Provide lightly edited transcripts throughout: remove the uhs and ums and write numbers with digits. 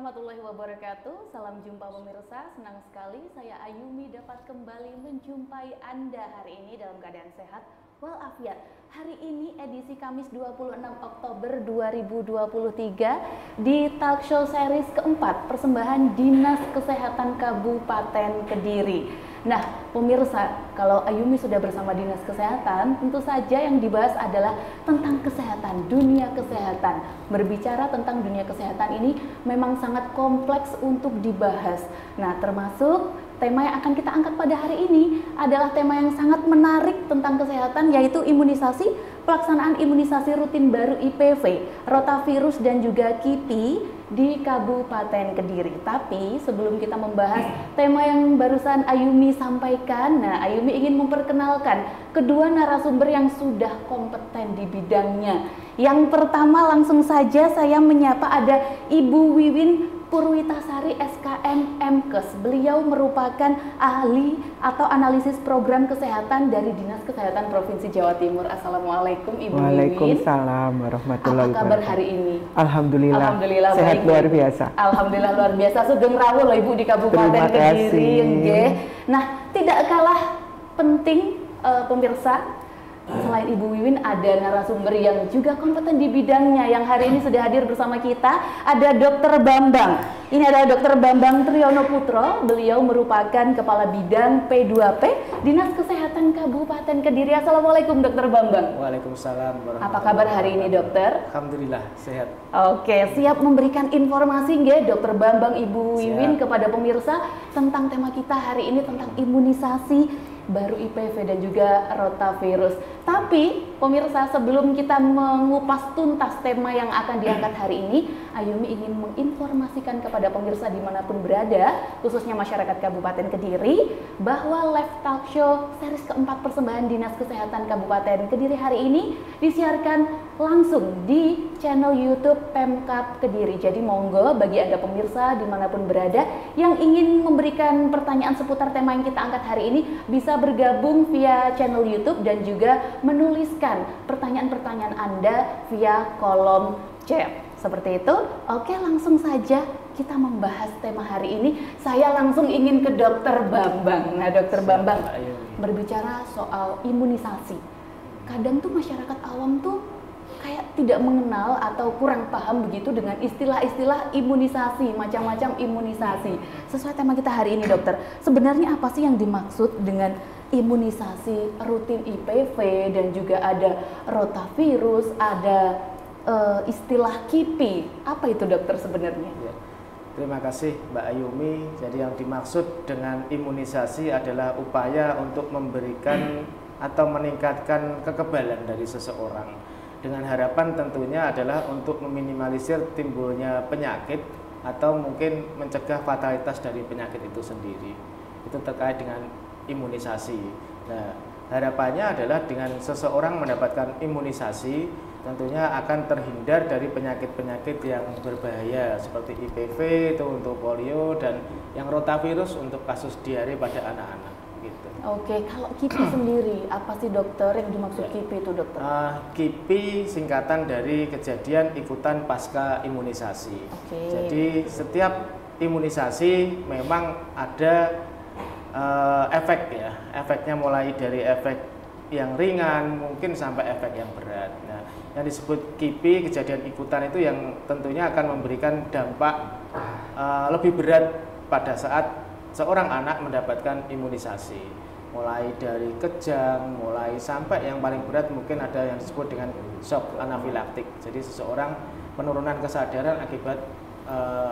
warahmatullahi wabarakatuh. Salam jumpa pemirsa. Senang sekali saya Ayumi dapat kembali menjumpai Anda hari ini dalam keadaan sehat walafiat. Hari ini edisi Kamis 26 Oktober 2023 di talk show series keempat persembahan Dinas Kesehatan Kabupaten Kediri. Nah, pemirsa, kalau Ayumi sudah bersama Dinas Kesehatan, tentu saja yang dibahas adalah tentang kesehatan, dunia kesehatan. Berbicara tentang dunia kesehatan ini memang sangat kompleks untuk dibahas. Nah, termasuk tema yang akan kita angkat pada hari ini adalah tema yang sangat menarik tentang kesehatan, yaitu imunisasi, pelaksanaan imunisasi rutin baru IPV, rotavirus dan juga KIPI di Kabupaten Kediri. Tapi sebelum kita membahas tema yang barusan Ayumi sampaikan, nah Ayumi ingin memperkenalkan kedua narasumber yang sudah kompeten di bidangnya. Yang pertama langsung saja saya menyapa ada Ibu Wiwin Purwitasari SKM MKes. Beliau merupakan ahli atau analisis program kesehatan dari Dinas Kesehatan Provinsi Jawa Timur. Assalamualaikum Ibu Wiwin. Waalaikumsalam warahmatullahi wabarakatuh. Apa kabar hari ini? Alhamdulillah sehat baik, luar Ibu. biasa. Alhamdulillah luar biasa. Sugeng rawuh loh Ibu di Kabupaten Kediri. Nggih. Nah, tidak kalah penting pemirsa, selain Ibu Wiwin ada narasumber yang juga kompeten di bidangnya yang hari ini sudah hadir bersama kita. Ada Dr. Bambang. Ini adalah Dr. Bambang Triyono Putro. Beliau merupakan Kepala Bidang P2P Dinas Kesehatan Kabupaten Kediri. Assalamualaikum Dr. Bambang. Waalaikumsalam warahmatullahi Apa kabar hari ini dokter? Alhamdulillah sehat. Oke, siap memberikan informasi nggih Dr. Bambang Ibu Wiwin Siap. kepada pemirsa tentang tema kita hari ini tentang imunisasi baru IPV dan juga rotavirus. Tapi pemirsa, sebelum kita mengupas tuntas tema yang akan diangkat hari ini, Ayumi ingin menginformasikan kepada pemirsa dimanapun berada, khususnya masyarakat Kabupaten Kediri, bahwa live talk show series keempat persembahan Dinas Kesehatan Kabupaten Kediri hari ini disiarkan langsung di channel YouTube Pemkab Kediri. Jadi monggo bagi Anda pemirsa dimanapun berada yang ingin memberikan pertanyaan seputar tema yang kita angkat hari ini bisa bergabung via channel YouTube dan juga menuliskan pertanyaan-pertanyaan Anda via kolom chat. Seperti itu. Oke, langsung saja kita membahas tema hari ini. Saya langsung ingin ke Dr. Bambang. Nah, Dr. Bambang, berbicara soal imunisasi. Kadang tuh masyarakat awam tuh kayak tidak mengenal atau kurang paham begitu dengan istilah-istilah imunisasi, macam-macam imunisasi. Sesuai tema kita hari ini, dokter, sebenarnya apa sih yang dimaksud dengan imunisasi rutin IPV dan juga ada rotavirus, ada istilah KIPI. Apa itu dokter sebenarnya? Ya. Terima kasih Mbak Ayumi. Jadi yang dimaksud dengan imunisasi adalah upaya untuk memberikan atau meningkatkan kekebalan dari seseorang. Dengan harapan tentunya adalah untuk meminimalisir timbulnya penyakit atau mungkin mencegah fatalitas dari penyakit itu sendiri. Itu terkait dengan imunisasi. Nah, harapannya adalah dengan seseorang mendapatkan imunisasi tentunya akan terhindar dari penyakit-penyakit yang berbahaya seperti IPV itu untuk polio dan yang rotavirus untuk kasus diare pada anak-anak. Gitu. Oke, kalau KIPI sendiri, apa sih dokter yang dimaksud KIPI itu dokter? KIPI singkatan dari kejadian ikutan pasca imunisasi. Jadi setiap imunisasi memang ada efek ya, efeknya mulai dari efek yang ringan mungkin sampai efek yang berat. Nah, yang disebut KIPI kejadian ikutan itu yang tentunya akan memberikan dampak lebih berat pada saat seorang anak mendapatkan imunisasi, mulai dari kejang, mulai sampai yang paling berat mungkin ada yang disebut dengan shock anafilaktik. Jadi seseorang penurunan kesadaran akibat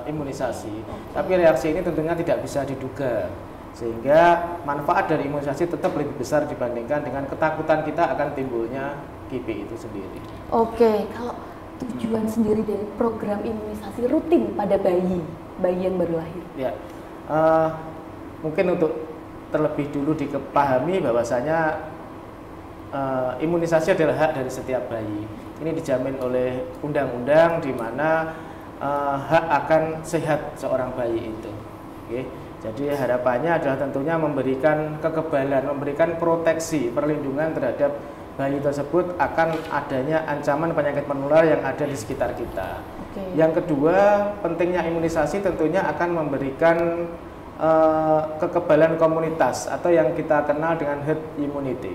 imunisasi. Tapi reaksi ini tentunya tidak bisa diduga, sehingga manfaat dari imunisasi tetap lebih besar dibandingkan dengan ketakutan kita akan timbulnya KIPI itu sendiri. Oke, kalau tujuan sendiri dari program imunisasi rutin pada bayi yang baru lahir. Ya. Mungkin untuk terlebih dulu dipahami bahwasanya imunisasi adalah hak dari setiap bayi. Ini dijamin oleh undang-undang di mana hak akan sehat seorang bayi itu. Oke. Jadi harapannya adalah tentunya memberikan kekebalan, memberikan proteksi, perlindungan terhadap bayi tersebut akan adanya ancaman penyakit menular yang ada di sekitar kita. Yang kedua, pentingnya imunisasi tentunya akan memberikan kekebalan komunitas atau yang kita kenal dengan herd immunity.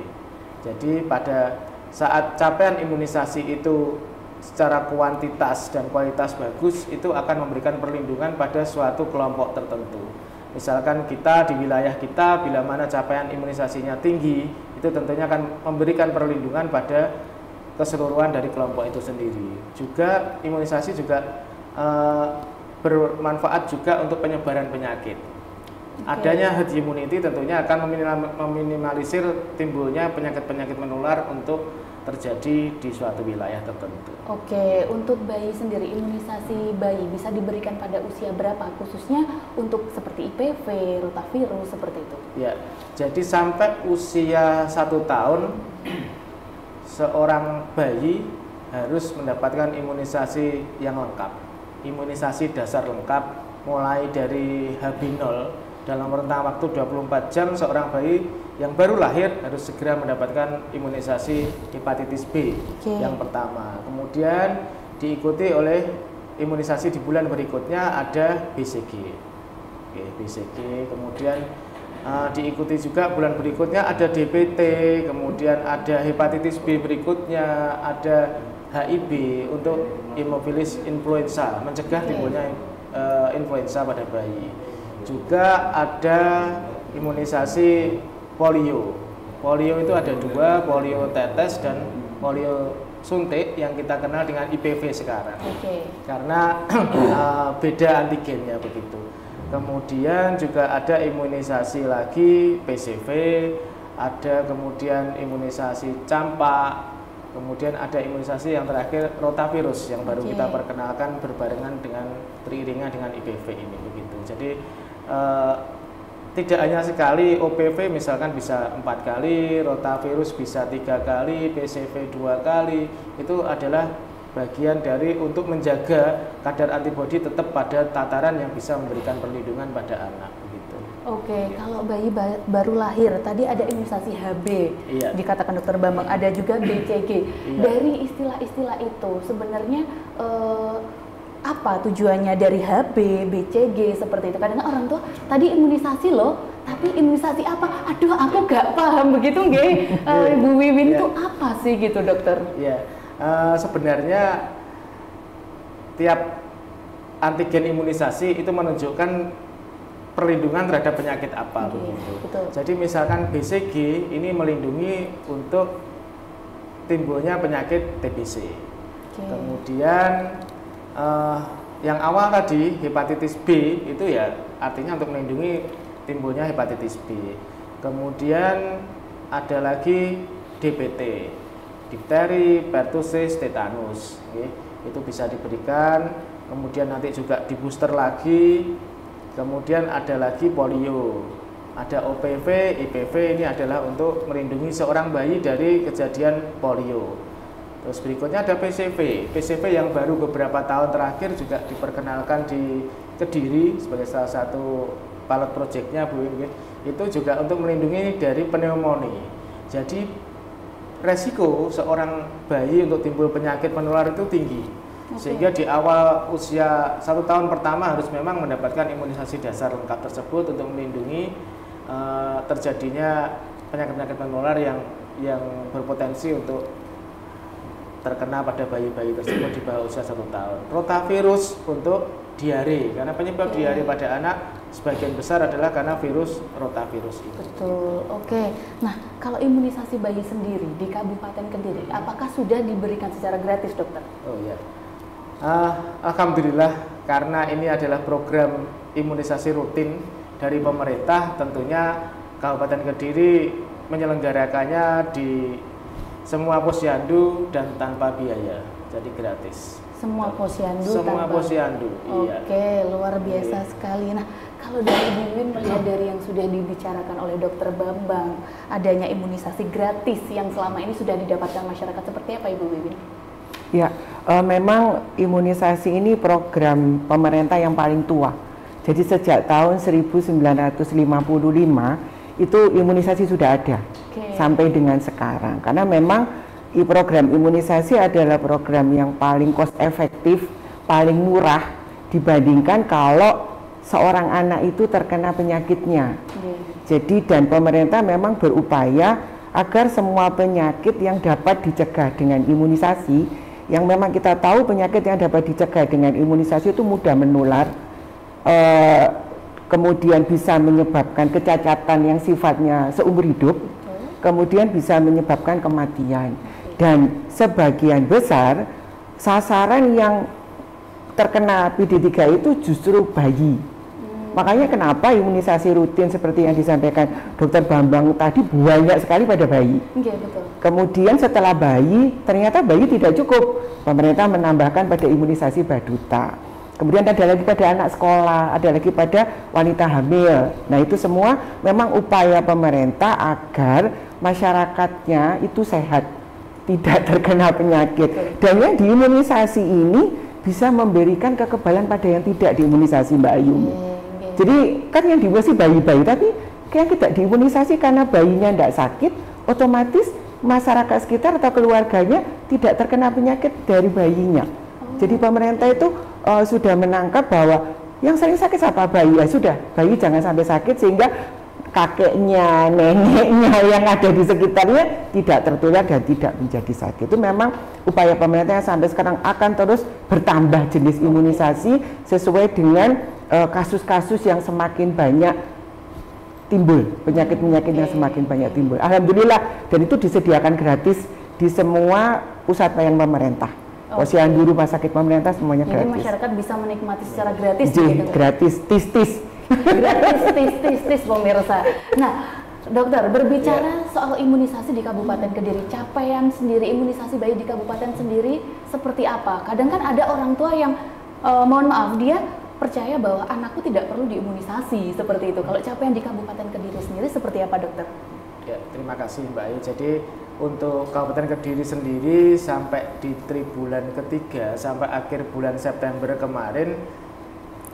Jadi pada saat capaian imunisasi itu secara kuantitas dan kualitas bagus, itu akan memberikan perlindungan pada suatu kelompok tertentu. Misalkan kita di wilayah kita, bila mana capaian imunisasinya tinggi, itu tentunya akan memberikan perlindungan pada keseluruhan dari kelompok itu sendiri. Juga imunisasi juga bermanfaat juga untuk penyebaran penyakit. Adanya herd immunity tentunya akan meminimalisir timbulnya penyakit-penyakit menular untuk terjadi di suatu wilayah tertentu. Untuk bayi sendiri, imunisasi bayi bisa diberikan pada usia berapa? Khususnya untuk seperti IPV, rotavirus, seperti itu. Ya, jadi sampai usia 1 tahun, seorang bayi harus mendapatkan imunisasi yang lengkap. Imunisasi dasar lengkap, mulai dari HB0, dalam rentang waktu 24 jam seorang bayi yang baru lahir harus segera mendapatkan imunisasi hepatitis B yang pertama. Kemudian diikuti oleh imunisasi di bulan berikutnya ada BCG. BCG. Kemudian diikuti juga bulan berikutnya ada DPT, kemudian ada hepatitis B berikutnya, ada HIB untuk hemofilis influenza, mencegah timbulnya influenza pada bayi. Juga ada imunisasi polio. Polio itu ada 2, polio tetes dan polio suntik yang kita kenal dengan IPV sekarang. Karena beda antigennya begitu. Kemudian juga ada imunisasi lagi PCV, ada kemudian imunisasi campak, kemudian ada imunisasi yang terakhir rotavirus yang baru kita perkenalkan berbarengan dengan beriringan dengan IPV ini begitu. Jadi tidak hanya sekali, OPV misalkan bisa 4 kali, rotavirus bisa 3 kali, PCV 2 kali. Itu adalah bagian dari untuk menjaga kadar antibodi tetap pada tataran yang bisa memberikan perlindungan pada anak begitu. Kalau bayi baru lahir tadi ada imunisasi HB, dikatakan Dokter Bambang, ada juga BCG. Dari istilah-istilah itu sebenarnya apa tujuannya dari HB, BCG seperti itu? Kadang orang tuh tadi imunisasi loh, tapi imunisasi apa? Aduh, aku gak paham begitu nggih. Bu Wiwin itu apa sih gitu, Dokter? Sebenarnya tiap antigen imunisasi itu menunjukkan perlindungan terhadap penyakit apa begitu. Jadi misalkan BCG ini melindungi untuk timbulnya penyakit TBC. Kemudian yang awal tadi hepatitis B itu ya artinya untuk melindungi timbulnya hepatitis B. Kemudian ada lagi DPT, difteri, pertussis, tetanus. Itu bisa diberikan. Kemudian nanti juga di booster lagi. Kemudian ada lagi polio, ada OPV, IPV, ini adalah untuk melindungi seorang bayi dari kejadian polio. Terus berikutnya ada PCV. PCV yang baru beberapa tahun terakhir juga diperkenalkan di Kediri sebagai salah satu pilot projectnya Bu Win. Itu juga untuk melindungi dari pneumonia. Jadi resiko seorang bayi untuk timbul penyakit menular itu tinggi. Sehingga di awal usia 1 tahun pertama harus memang mendapatkan imunisasi dasar lengkap tersebut untuk melindungi terjadinya penyakit-penyakit menular yang berpotensi untuk terkena pada bayi-bayi tersebut di bawah usia 1 tahun. Rotavirus untuk diare, karena penyebab diare pada anak sebagian besar adalah karena virus rotavirus itu. Betul, Nah, kalau imunisasi bayi sendiri di Kabupaten Kediri, apakah sudah diberikan secara gratis, Dokter? Alhamdulillah, karena ini adalah program imunisasi rutin dari pemerintah, tentunya Kabupaten Kediri menyelenggarakannya di semua posyandu dan tanpa biaya, jadi gratis. Semua posyandu? Semua posyandu, luar biasa sekali. Nah, kalau dari Bu Wiwin melihat dari yang sudah dibicarakan oleh Dokter Bambang, adanya imunisasi gratis yang selama ini sudah didapatkan masyarakat, seperti apa Ibu Wiwin? Ya, memang imunisasi ini program pemerintah yang paling tua. Jadi sejak tahun 1955 itu imunisasi sudah ada sampai dengan sekarang. Karena memang program imunisasi adalah program yang paling cost efektif, paling murah dibandingkan kalau seorang anak itu terkena penyakitnya. Jadi dan pemerintah memang berupaya agar semua penyakit yang dapat dicegah dengan imunisasi, yang memang kita tahu penyakit yang dapat dicegah dengan imunisasi itu mudah menular, kemudian bisa menyebabkan kecacatan yang sifatnya seumur hidup, kemudian bisa menyebabkan kematian. Dan sebagian besar sasaran yang terkena PD3 itu justru bayi. Makanya kenapa imunisasi rutin seperti yang disampaikan Dr. Bambang tadi banyak sekali pada bayi. Betul. Kemudian setelah bayi, ternyata bayi tidak cukup. Pemerintah menambahkan pada imunisasi baduta. Kemudian ada lagi pada anak sekolah, ada lagi pada wanita hamil. Nah itu semua memang upaya pemerintah agar masyarakatnya itu sehat, tidak terkena penyakit. Dan yang diimunisasi ini bisa memberikan kekebalan pada yang tidak diimunisasi, Mbak Ayu. Jadi kan yang diimunisasi bayi-bayi, tapi yang tidak diimunisasi karena bayinya tidak sakit, otomatis masyarakat sekitar atau keluarganya tidak terkena penyakit dari bayinya. Jadi pemerintah itu sudah menangkap bahwa yang sering sakit siapa? Bayi. Ya sudah, bayi jangan sampai sakit sehingga kakeknya, neneknya yang ada di sekitarnya tidak tertular dan tidak menjadi sakit. Itu memang upaya pemerintah yang sampai sekarang akan terus bertambah jenis imunisasi sesuai dengan kasus-kasus yang semakin banyak timbul, penyakit-penyakit yang semakin banyak timbul. Alhamdulillah, dan itu disediakan gratis di semua pusat pelayanan pemerintah. Posyandu, rumah sakit pemerintah semuanya gratis. Jadi masyarakat bisa menikmati secara gratis. Gratis, tis-tis. Gratis, tis pemirsa. Nah, dokter, berbicara soal imunisasi di Kabupaten Kediri, capaian sendiri imunisasi bayi di Kabupaten sendiri seperti apa? Kadang kan ada orang tua yang mohon maaf, dia percaya bahwa anakku tidak perlu diimunisasi seperti itu. Kalau capaian di Kabupaten Kediri sendiri seperti apa, dokter? Ya, terima kasih Mbak Ayu. Jadi untuk Kabupaten Kediri sendiri sampai di triwulan ketiga sampai akhir bulan September kemarin,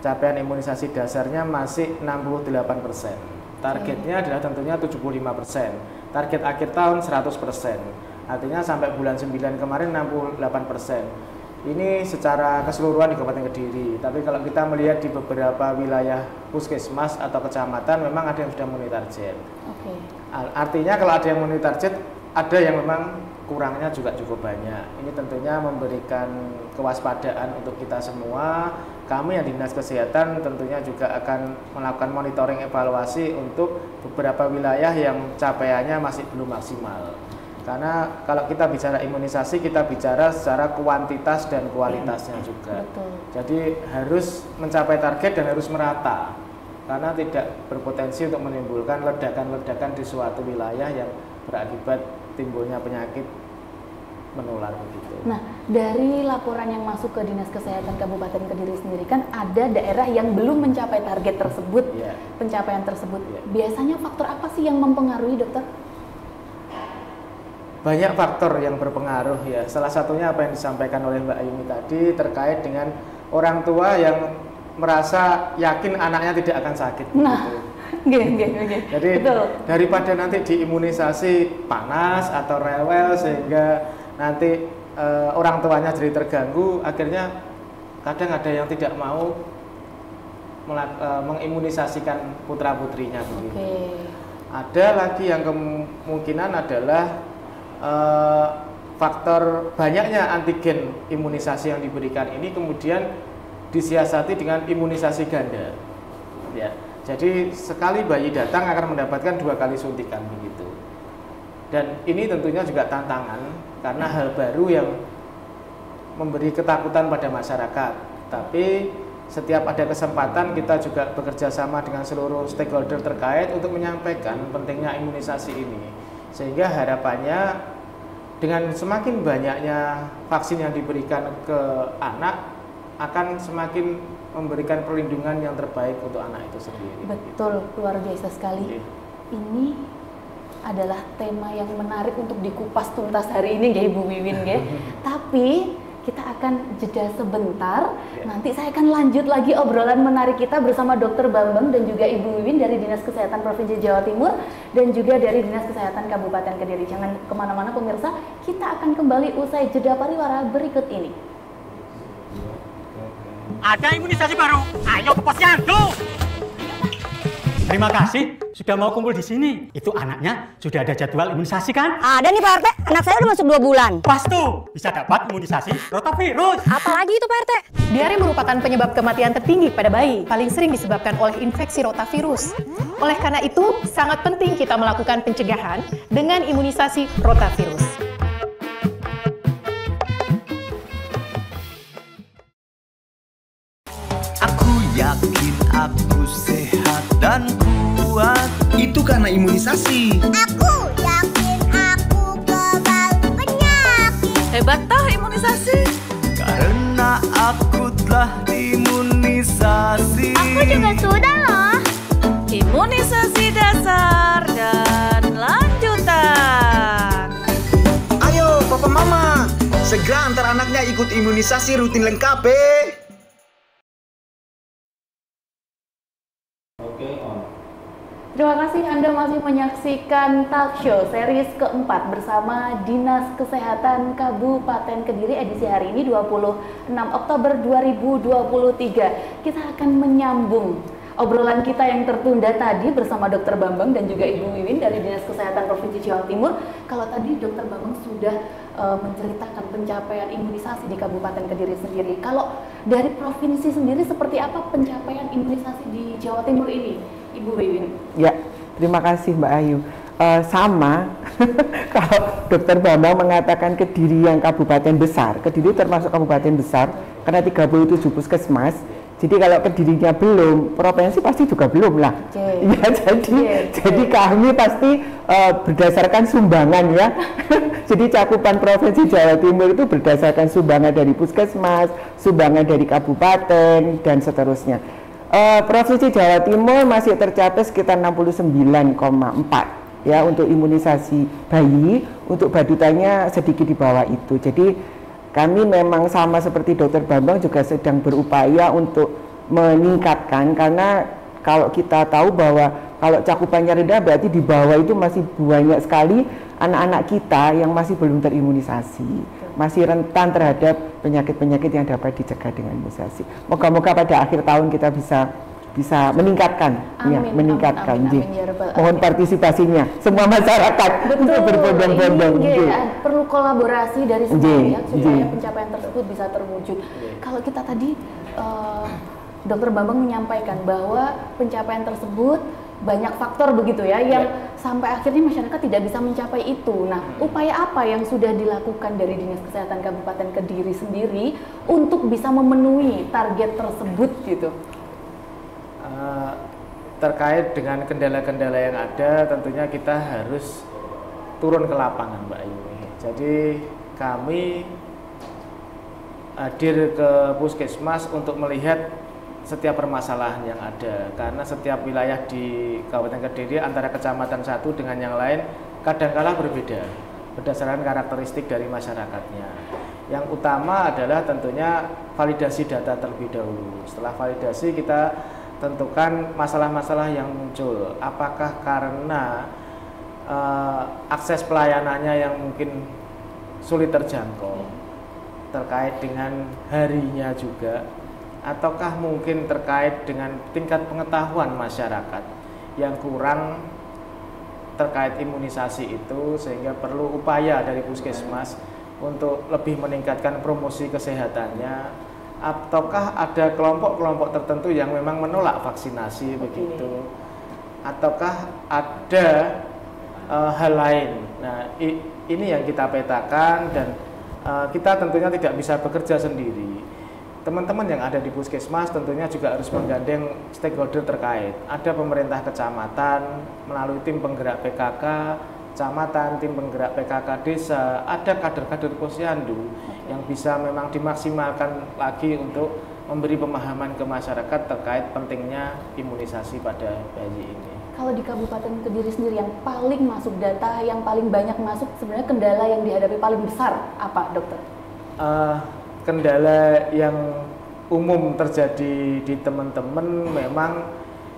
capaian imunisasi dasarnya masih 68%. Targetnya adalah tentunya 75%. Target akhir tahun 100%. Artinya sampai bulan 9 kemarin 68%. Ini secara keseluruhan di Kabupaten Kediri. Tapi kalau kita melihat di beberapa wilayah puskesmas atau kecamatan, memang ada yang sudah memenuhi target. Artinya kalau ada yang memenuhi target, ada yang memang kurangnya juga cukup banyak. Ini tentunya memberikan kewaspadaan untuk kita semua. Kami yang Dinas Kesehatan tentunya juga akan melakukan monitoring evaluasi untuk beberapa wilayah yang capaiannya masih belum maksimal. Karena kalau kita bicara imunisasi, kita bicara secara kuantitas dan kualitasnya juga. Jadi harus mencapai target dan harus merata. Karena tidak berpotensi untuk menimbulkan ledakan-ledakan di suatu wilayah yang berakibat timbulnya penyakit menular begitu. Nah, dari laporan yang masuk ke Dinas Kesehatan Kabupaten Kediri sendiri, kan ada daerah yang belum mencapai target tersebut, pencapaian tersebut. Biasanya faktor apa sih yang mempengaruhi, dokter? Banyak faktor yang berpengaruh ya. Salah satunya apa yang disampaikan oleh Mbak Ayumi tadi terkait dengan orang tua yang merasa yakin anaknya tidak akan sakit. Nah, jadi daripada nanti diimunisasi panas atau rewel sehingga nanti orang tuanya jadi terganggu, akhirnya kadang ada yang tidak mau mengimunisasikan putra putrinya begitu. Ada lagi yang kemungkinan adalah faktor banyaknya antigen imunisasi yang diberikan ini kemudian disiasati dengan imunisasi ganda. Ya, jadi sekali bayi datang akan mendapatkan 2 kali suntikan begitu. Dan ini tentunya juga tantangan karena hal baru yang memberi ketakutan pada masyarakat. Tapi setiap ada kesempatan kita juga bekerja sama dengan seluruh stakeholder terkait untuk menyampaikan pentingnya imunisasi ini. Sehingga harapannya dengan semakin banyaknya vaksin yang diberikan ke anak akan semakin memberikan perlindungan yang terbaik untuk anak itu sendiri. Betul, luar biasa sekali. Ini adalah tema yang menarik untuk dikupas tuntas hari ini, ya Ibu Wiwin, ya. Tapi kita akan jeda sebentar. Nanti saya akan lanjut lagi obrolan menarik kita bersama Dr. Bambang dan juga Ibu Wiwin dari Dinas Kesehatan Provinsi Jawa Timur dan juga dari Dinas Kesehatan Kabupaten Kediri. Jangan kemana-mana pemirsa, kita akan kembali usai jeda pariwara berikut ini. ada imunisasi baru. Ayo ke posyandu. Terima kasih sudah mau kumpul di sini. Itu anaknya sudah ada jadwal imunisasi kan? Ada nih Pak RT, anak saya udah masuk 2 bulan. Pas tuh, bisa dapat imunisasi rotavirus. Apalagi itu Pak RT? Diare merupakan penyebab kematian tertinggi pada bayi, paling sering disebabkan oleh infeksi rotavirus. Oleh karena itu, sangat penting kita melakukan pencegahan dengan imunisasi rotavirus. Aku yakin aku sehat dan kuat. Itu karena imunisasi. Aku yakin aku kebal penyakit. Hebat toh imunisasi. Karena aku telah diimunisasi. Aku juga sudah loh. Imunisasi dasar dan lanjutan. Ayo papa mama, segera antar anaknya ikut imunisasi rutin lengkap. Terima kasih Anda masih menyaksikan talk show series keempat bersama Dinas Kesehatan Kabupaten Kediri edisi hari ini 26 Oktober 2023. Kita akan menyambung obrolan kita yang tertunda tadi bersama Dr. Bambang dan juga Ibu Wiwin dari Dinas Kesehatan Provinsi Jawa Timur. Kalau tadi Dr. Bambang sudah menceritakan pencapaian imunisasi di Kabupaten Kediri sendiri. Kalau dari provinsi sendiri seperti apa pencapaian imunisasi di Jawa Timur ini, Ibu Wiwin? Ya, terima kasih Mbak Ayu. Sama, kalau Dr. Bambang mengatakan Kediri yang kabupaten besar, Kediri termasuk kabupaten besar karena 37 puskesmas. Jadi kalau Kedirinya belum, provinsi pasti juga belum lah. Ya, jadi kami pasti berdasarkan sumbangan ya. Jadi cakupan Provinsi Jawa Timur itu berdasarkan sumbangan dari puskesmas, sumbangan dari kabupaten dan seterusnya. Provinsi Jawa Timur masih tercatat sekitar 69,4 ya untuk imunisasi bayi, untuk badutanya sedikit di bawah itu. Jadi kami memang sama seperti Dr. Bambang juga sedang berupaya untuk meningkatkan, karena kalau kita tahu bahwa kalau cakupannya rendah berarti di bawah itu masih banyak sekali anak-anak kita yang masih belum terimunisasi, masih rentan terhadap penyakit-penyakit yang dapat dicegah dengan imunisasi. Moga-moga pada akhir tahun kita bisa meningkatkan, amin, ya, meningkatkan. amin, ya Mohon partisipasinya semua masyarakat untuk berbondong-bondong. Perlu kolaborasi dari semua pihak supaya pencapaian tersebut bisa terwujud. Kalau kita tadi Dr. Bambang menyampaikan bahwa pencapaian tersebut banyak faktor begitu ya, yang sampai akhirnya masyarakat tidak bisa mencapai itu. Nah, upaya apa yang sudah dilakukan dari Dinas Kesehatan Kabupaten Kediri sendiri untuk bisa memenuhi target tersebut gitu? Terkait dengan kendala-kendala yang ada, tentunya kita harus turun ke lapangan, Mbak Ayu. Jadi kami hadir ke puskesmas untuk melihat setiap permasalahan yang ada, karena setiap wilayah di Kabupaten Kediri antara kecamatan satu dengan yang lain kadangkala berbeda berdasarkan karakteristik dari masyarakatnya. Yang utama adalah tentunya validasi data terlebih dahulu. Setelah validasi kita tentukan masalah-masalah yang muncul, apakah karena akses pelayanannya yang mungkin sulit terjangkau terkait dengan harinya juga, ataukah mungkin terkait dengan tingkat pengetahuan masyarakat yang kurang terkait imunisasi itu, sehingga perlu upaya dari puskesmas untuk lebih meningkatkan promosi kesehatannya, ataukah ada kelompok-kelompok tertentu yang memang menolak vaksinasi begitu, ataukah ada hal lain. Nah, ini yang kita petakan, dan kita tentunya tidak bisa bekerja sendiri. Teman-teman yang ada di puskesmas tentunya juga harus menggandeng stakeholder terkait. Ada pemerintah kecamatan melalui tim penggerak PKK kecamatan, tim penggerak PKK desa, ada kader-kader posyandu yang bisa memang dimaksimalkan lagi untuk memberi pemahaman ke masyarakat terkait pentingnya imunisasi pada bayi ini. Kalau di Kabupaten Kediri sendiri yang paling masuk data, yang paling banyak masuk, sebenarnya kendala yang dihadapi paling besar apa, dokter? Kendala yang umum terjadi di teman-teman memang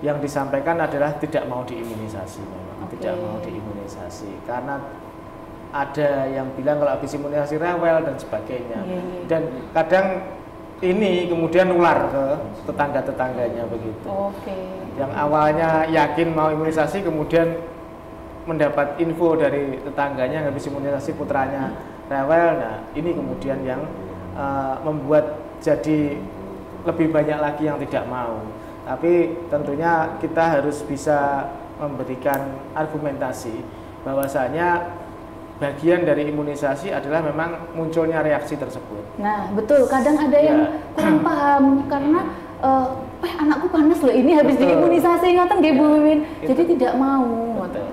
yang disampaikan adalah tidak mau diimunisasi, memang tidak mau diimunisasi karena ada yang bilang kalau habis imunisasi rewel dan sebagainya. Dan kadang ini kemudian nular ke tetangga-tetangganya begitu. Yang awalnya yakin mau imunisasi kemudian mendapat info dari tetangganya habis imunisasi putranya rewel. Nah, ini kemudian yang membuat jadi lebih banyak lagi yang tidak mau. Tapi tentunya kita harus bisa memberikan argumentasi bahwasanya bagian dari imunisasi adalah memang munculnya reaksi tersebut. Nah, betul. Kadang ada yang kurang paham karena anakku panas loh ini habis diimunisasi ngoten nggih Bu Wiwin. Jadi tidak mau. Betul.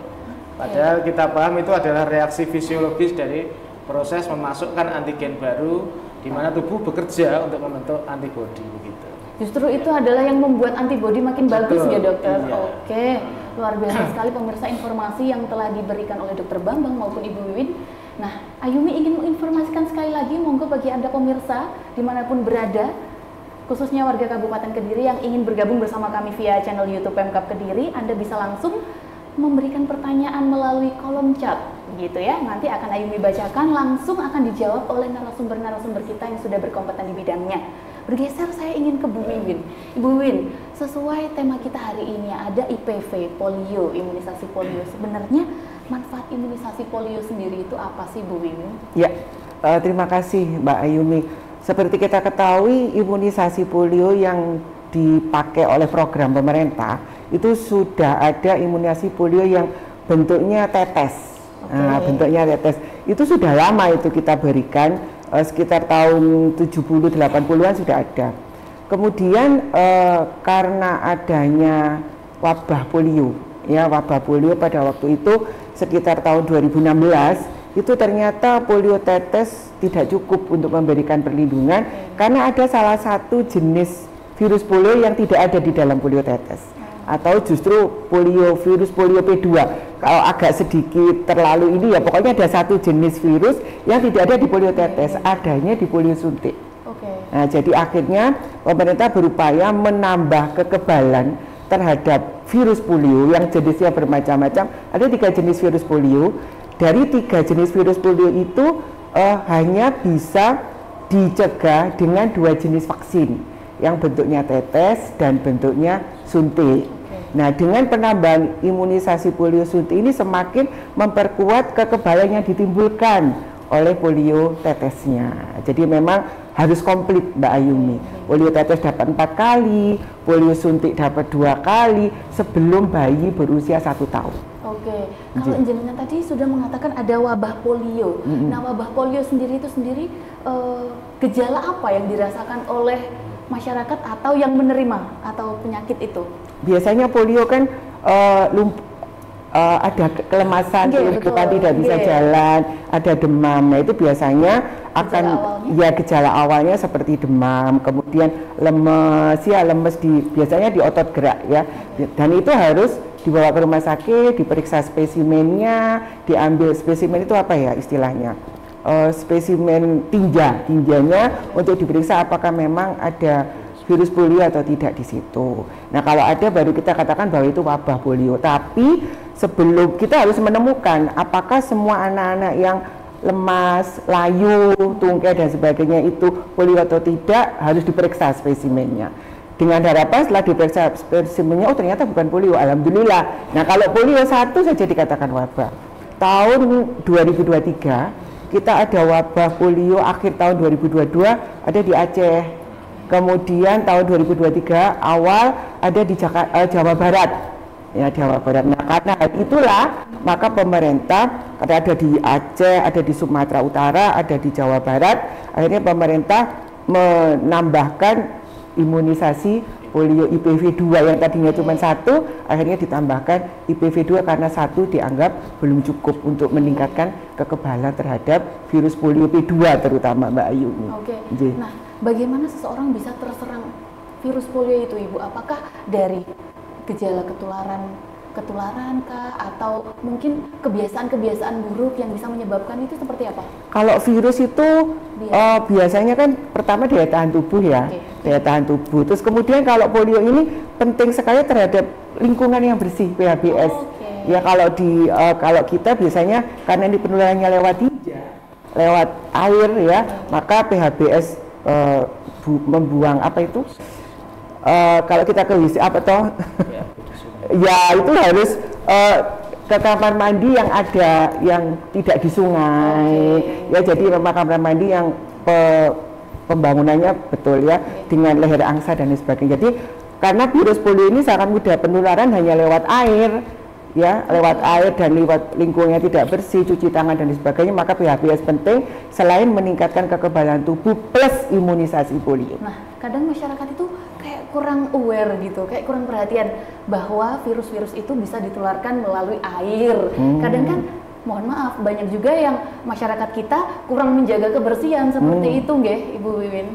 Padahal kita paham itu adalah reaksi fisiologis dari proses memasukkan antigen baru di mana tubuh bekerja untuk membentuk antibodi begitu. Justru itu adalah yang membuat antibodi makin bagus ya dokter. Iya. Oke, luar biasa sekali pemirsa informasi yang telah diberikan oleh Dokter Bambang maupun Ibu Wiwin. Nah, Ayumi ingin menginformasikan sekali lagi, monggo bagi Anda pemirsa dimanapun berada, khususnya warga Kabupaten Kediri yang ingin bergabung bersama kami via channel YouTube Pemkab Kediri, Anda bisa langsung memberikan pertanyaan melalui kolom chat gitu ya. Nanti akan Ayumi bacakan, langsung akan dijawab oleh narasumber-narasumber kita yang sudah berkompeten di bidangnya. Bergeser saya ingin ke Bu Wiwin. Ibu Wiwin, sesuai tema kita hari ini ada IPV, polio, imunisasi polio. Sebenarnya manfaat imunisasi polio sendiri itu apa sih Bu Wiwin? Ya, terima kasih Mbak Ayumi. Seperti kita ketahui, imunisasi polio yang dipakai oleh program pemerintah itu sudah ada imunisasi polio yang bentuknya tetes. Nah, bentuknya tetes itu sudah lama itu kita berikan, sekitar tahun 70-80-an sudah ada. Kemudian karena adanya wabah polio, ya wabah polio pada waktu itu sekitar tahun 2016 itu ternyata polio tetes tidak cukup untuk memberikan perlindungan karena ada salah satu jenis virus polio yang tidak ada di dalam polio tetes. Atau justru virus polio P2 kalau agak sedikit terlalu ini ya pokoknya ada satu jenis virus yang tidak ada di polio tetes, adanya di polio suntik. Nah, jadi akhirnya pemerintah berupaya menambah kekebalan terhadap virus polio yang jenisnya bermacam-macam. Ada 3 jenis virus polio. Dari 3 jenis virus polio itu hanya bisa dicegah dengan 2 jenis vaksin yang bentuknya tetes dan bentuknya suntik. Nah, dengan penambahan imunisasi polio suntik ini semakin memperkuat kekebalan yang ditimbulkan oleh polio tetesnya. Jadi memang harus komplit Mbak Ayumi. Polio tetes dapat 4 kali, polio suntik dapat 2 kali sebelum bayi berusia 1 tahun. Oke, kalau jenengan tadi sudah mengatakan ada wabah polio. Nah, wabah polio sendiri itu gejala apa yang dirasakan oleh masyarakat atau yang menerima atau penyakit itu? Biasanya polio kan ada kelemasan, tidak bisa jalan, ada demam. Nah, itu biasanya akan gejala awalnya seperti demam, kemudian lemes biasanya di otot gerak ya. Dan itu harus dibawa ke rumah sakit, diperiksa spesimennya, diambil spesimen itu apa ya istilahnya? Spesimen tinjanya untuk diperiksa apakah memang ada virus polio atau tidak di situ. Nah, kalau ada baru kita katakan bahwa itu wabah polio. Tapi sebelum kita harus menemukan apakah semua anak-anak yang lemas, layu, tungkai dan sebagainya itu polio atau tidak, harus diperiksa spesimennya. Dengan harapan setelah diperiksa spesimennya, oh ternyata bukan polio, alhamdulillah. Nah, kalau polio 1 saja dikatakan wabah. Tahun 2023 kita ada wabah polio akhir tahun 2022 ada di Aceh. Kemudian tahun 2023 awal ada di Jawa Barat. Ya, Jawa Barat. Nah, karena hal itulah maka pemerintah ada di Aceh, ada di Sumatera Utara, ada di Jawa Barat. Akhirnya pemerintah menambahkan imunisasi polio IPV 2 yang tadinya cuma 1, akhirnya ditambahkan IPV 2 karena 1 dianggap belum cukup untuk meningkatkan kekebalan terhadap virus polio P2 terutama Mbak Ayu. Nah, bagaimana seseorang bisa terserang virus polio itu Ibu? Apakah dari gejala ketularan kah atau mungkin kebiasaan-kebiasaan buruk yang bisa menyebabkan itu seperti apa? Kalau virus itu biasanya kan pertama daya tahan tubuh ya, daya tahan tubuh. Terus kemudian kalau polio ini penting sekali terhadap lingkungan yang bersih, PHBS. Ya kalau kita biasanya karena ini penularannya lewat air ya, maka PHBS membuang apa itu? Kalau kita ke WC apa toh? Ya itu harus ke kamar mandi yang ada yang tidak di sungai. Ya jadi memang kamar mandi yang pembangunannya betul ya dengan leher angsa dan lain sebagainya. Jadi karena virus polio ini sangat mudah penularan hanya lewat air. Ya, lewat air dan lewat lingkungannya tidak bersih, cuci tangan dan sebagainya, maka PHBS penting selain meningkatkan kekebalan tubuh plus imunisasi polio. Nah, kadang masyarakat itu kayak kurang aware gitu, kayak kurang perhatian bahwa virus-virus itu bisa ditularkan melalui air. Kadang kan, mohon maaf, banyak juga yang masyarakat kita kurang menjaga kebersihan seperti itu, nggih, Ibu Wiwin?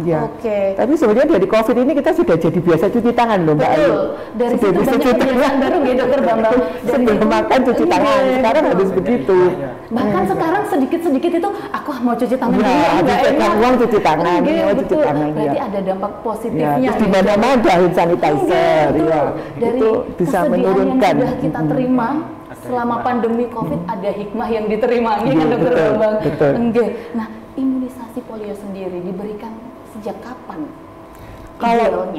Ya. Oke. Tapi sebenarnya dari COVID ini kita sudah jadi biasa cuci tangan loh, Mbak Ayu. Betul. Dari situ banyak kebiasaan baru nih, Dokter Bambang. Sebelum makan cuci tangan, sekarang harus begitu. Bahkan sekarang sedikit-sedikit itu, aku mau cuci tangan dulu. Ya, habis pegang uang cuci tangan, mau cuci tangan. Berarti ada dampak positifnya. Ya, di mana-mana hand sanitizer, ya. Dari itu bisa menurunkan. Yang sudah kita terima selama pandemi COVID, ada hikmah yang diterima, kan Dokter Bambang? Betul. Nah, imunisasi polio sendiri diberikan sejak kapan? Kalau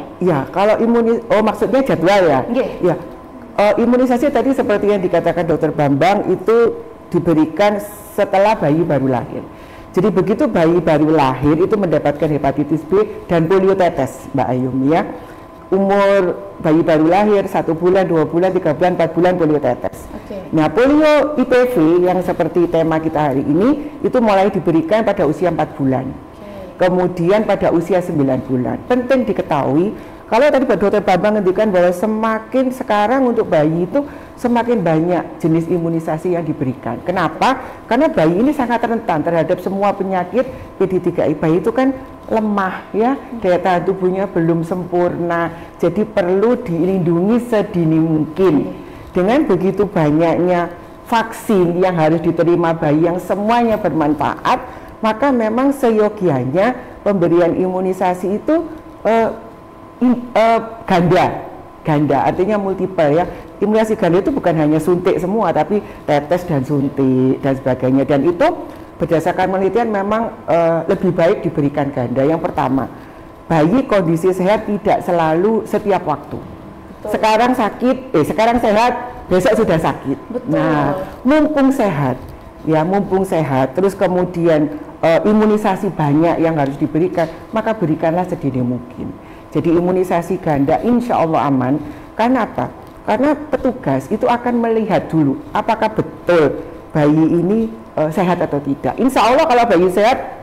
maksudnya jadwal ya? Ya. Imunisasi tadi seperti yang dikatakan Dokter Bambang itu diberikan setelah bayi baru lahir. Jadi begitu bayi baru lahir itu mendapatkan hepatitis B dan polio tetes, Mbak Ayumi ya. Umur bayi baru lahir 1 bulan, 2 bulan, 3 bulan, 4 bulan polio tetes. Nah, polio IPV yang seperti tema kita hari ini itu mulai diberikan pada usia 4 bulan. Kemudian pada usia 9 bulan. Penting diketahui, kalau tadi Pak Dokter Bambang ngendikan bahwa semakin sekarang untuk bayi itu semakin banyak jenis imunisasi yang diberikan. Kenapa? Karena bayi ini sangat rentan terhadap semua penyakit PD3I. Bayi itu kan lemah ya, daya tahan tubuhnya belum sempurna, jadi perlu dilindungi sedini mungkin. Dengan begitu banyaknya vaksin yang harus diterima bayi yang semuanya bermanfaat, maka memang seyogianya pemberian imunisasi itu ganda, artinya multiple ya. Imunisasi ganda itu bukan hanya suntik semua, tapi tetes dan suntik dan sebagainya. Dan itu berdasarkan penelitian memang lebih baik diberikan ganda. Yang pertama, bayi kondisi sehat tidak selalu setiap waktu. Betul. Sekarang sakit, sekarang sehat, besok sudah sakit. Betul. Nah, mumpung sehat, terus kemudian imunisasi banyak yang harus diberikan, maka berikanlah sedini mungkin. Jadi imunisasi ganda insya Allah aman. Karena apa? Karena petugas itu akan melihat dulu apakah betul bayi ini sehat atau tidak. Insya Allah kalau bayi sehat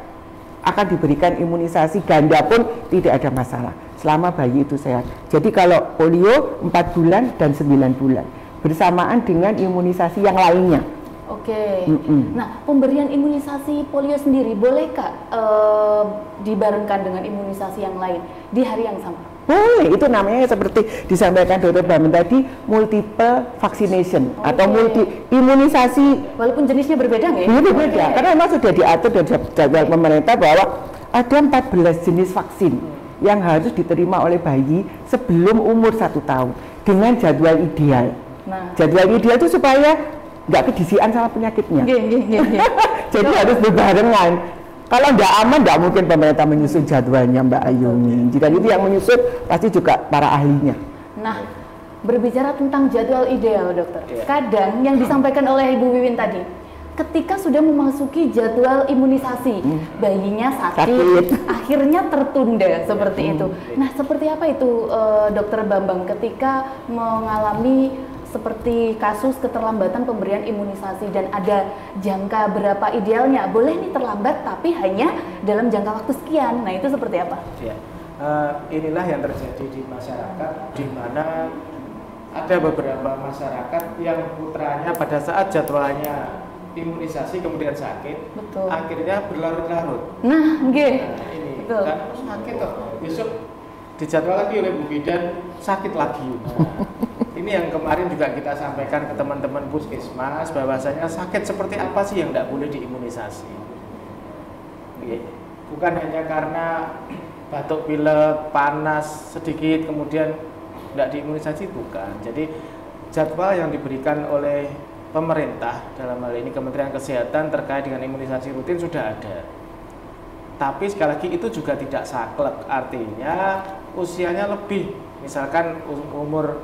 akan diberikan imunisasi ganda pun tidak ada masalah selama bayi itu sehat. Jadi kalau polio 4 bulan dan 9 bulan bersamaan dengan imunisasi yang lainnya. Oke. Nah, pemberian imunisasi polio sendiri bolehkah dibarengkan dengan imunisasi yang lain di hari yang sama? Boleh, itu namanya seperti disampaikan Dokter Bambang tadi, multiple vaccination atau multi imunisasi. Walaupun jenisnya berbeda nggak ya? Berbeda, karena memang sudah diatur dan jadwal pemerintah bahwa ada 14 jenis vaksin yang harus diterima oleh bayi sebelum umur 1 tahun dengan jadwal ideal. Nah, jadwal ideal itu supaya nggak kedisian sama penyakitnya. Jadi harus berbarengan. Kalau nggak aman, nggak mungkin pemerintah menyusun jadwalnya, Mbak Ayumi. Jika itu yang menyusun, pasti juga para ahlinya. Nah, berbicara tentang jadwal ideal, Dokter. Kadang yang disampaikan oleh Ibu Wiwin tadi, ketika sudah memasuki jadwal imunisasi, bayinya sakit, akhirnya tertunda seperti itu. Nah, seperti apa itu, Dokter Bambang, ketika mengalami seperti kasus keterlambatan pemberian imunisasi dan ada jangka berapa idealnya, boleh nih terlambat tapi hanya dalam jangka waktu sekian. Nah, itu seperti apa? Ya, inilah yang terjadi di masyarakat, di mana ada beberapa masyarakat yang putranya pada saat jadwalnya imunisasi kemudian sakit, akhirnya berlarut-larut. Nah, ini kan sakit kok, besok dijadwal lagi oleh Bu Bidan sakit lagi. Ini yang kemarin juga kita sampaikan ke teman-teman puskesmas, bahwasanya sakit seperti apa sih yang tidak boleh diimunisasi. Bukan hanya karena batuk pilek, panas sedikit kemudian tidak diimunisasi, bukan. Jadi jadwal yang diberikan oleh pemerintah, dalam hal ini Kementerian Kesehatan terkait dengan imunisasi rutin sudah ada. Tapi sekali lagi itu juga tidak saklek, artinya usianya lebih, misalkan umur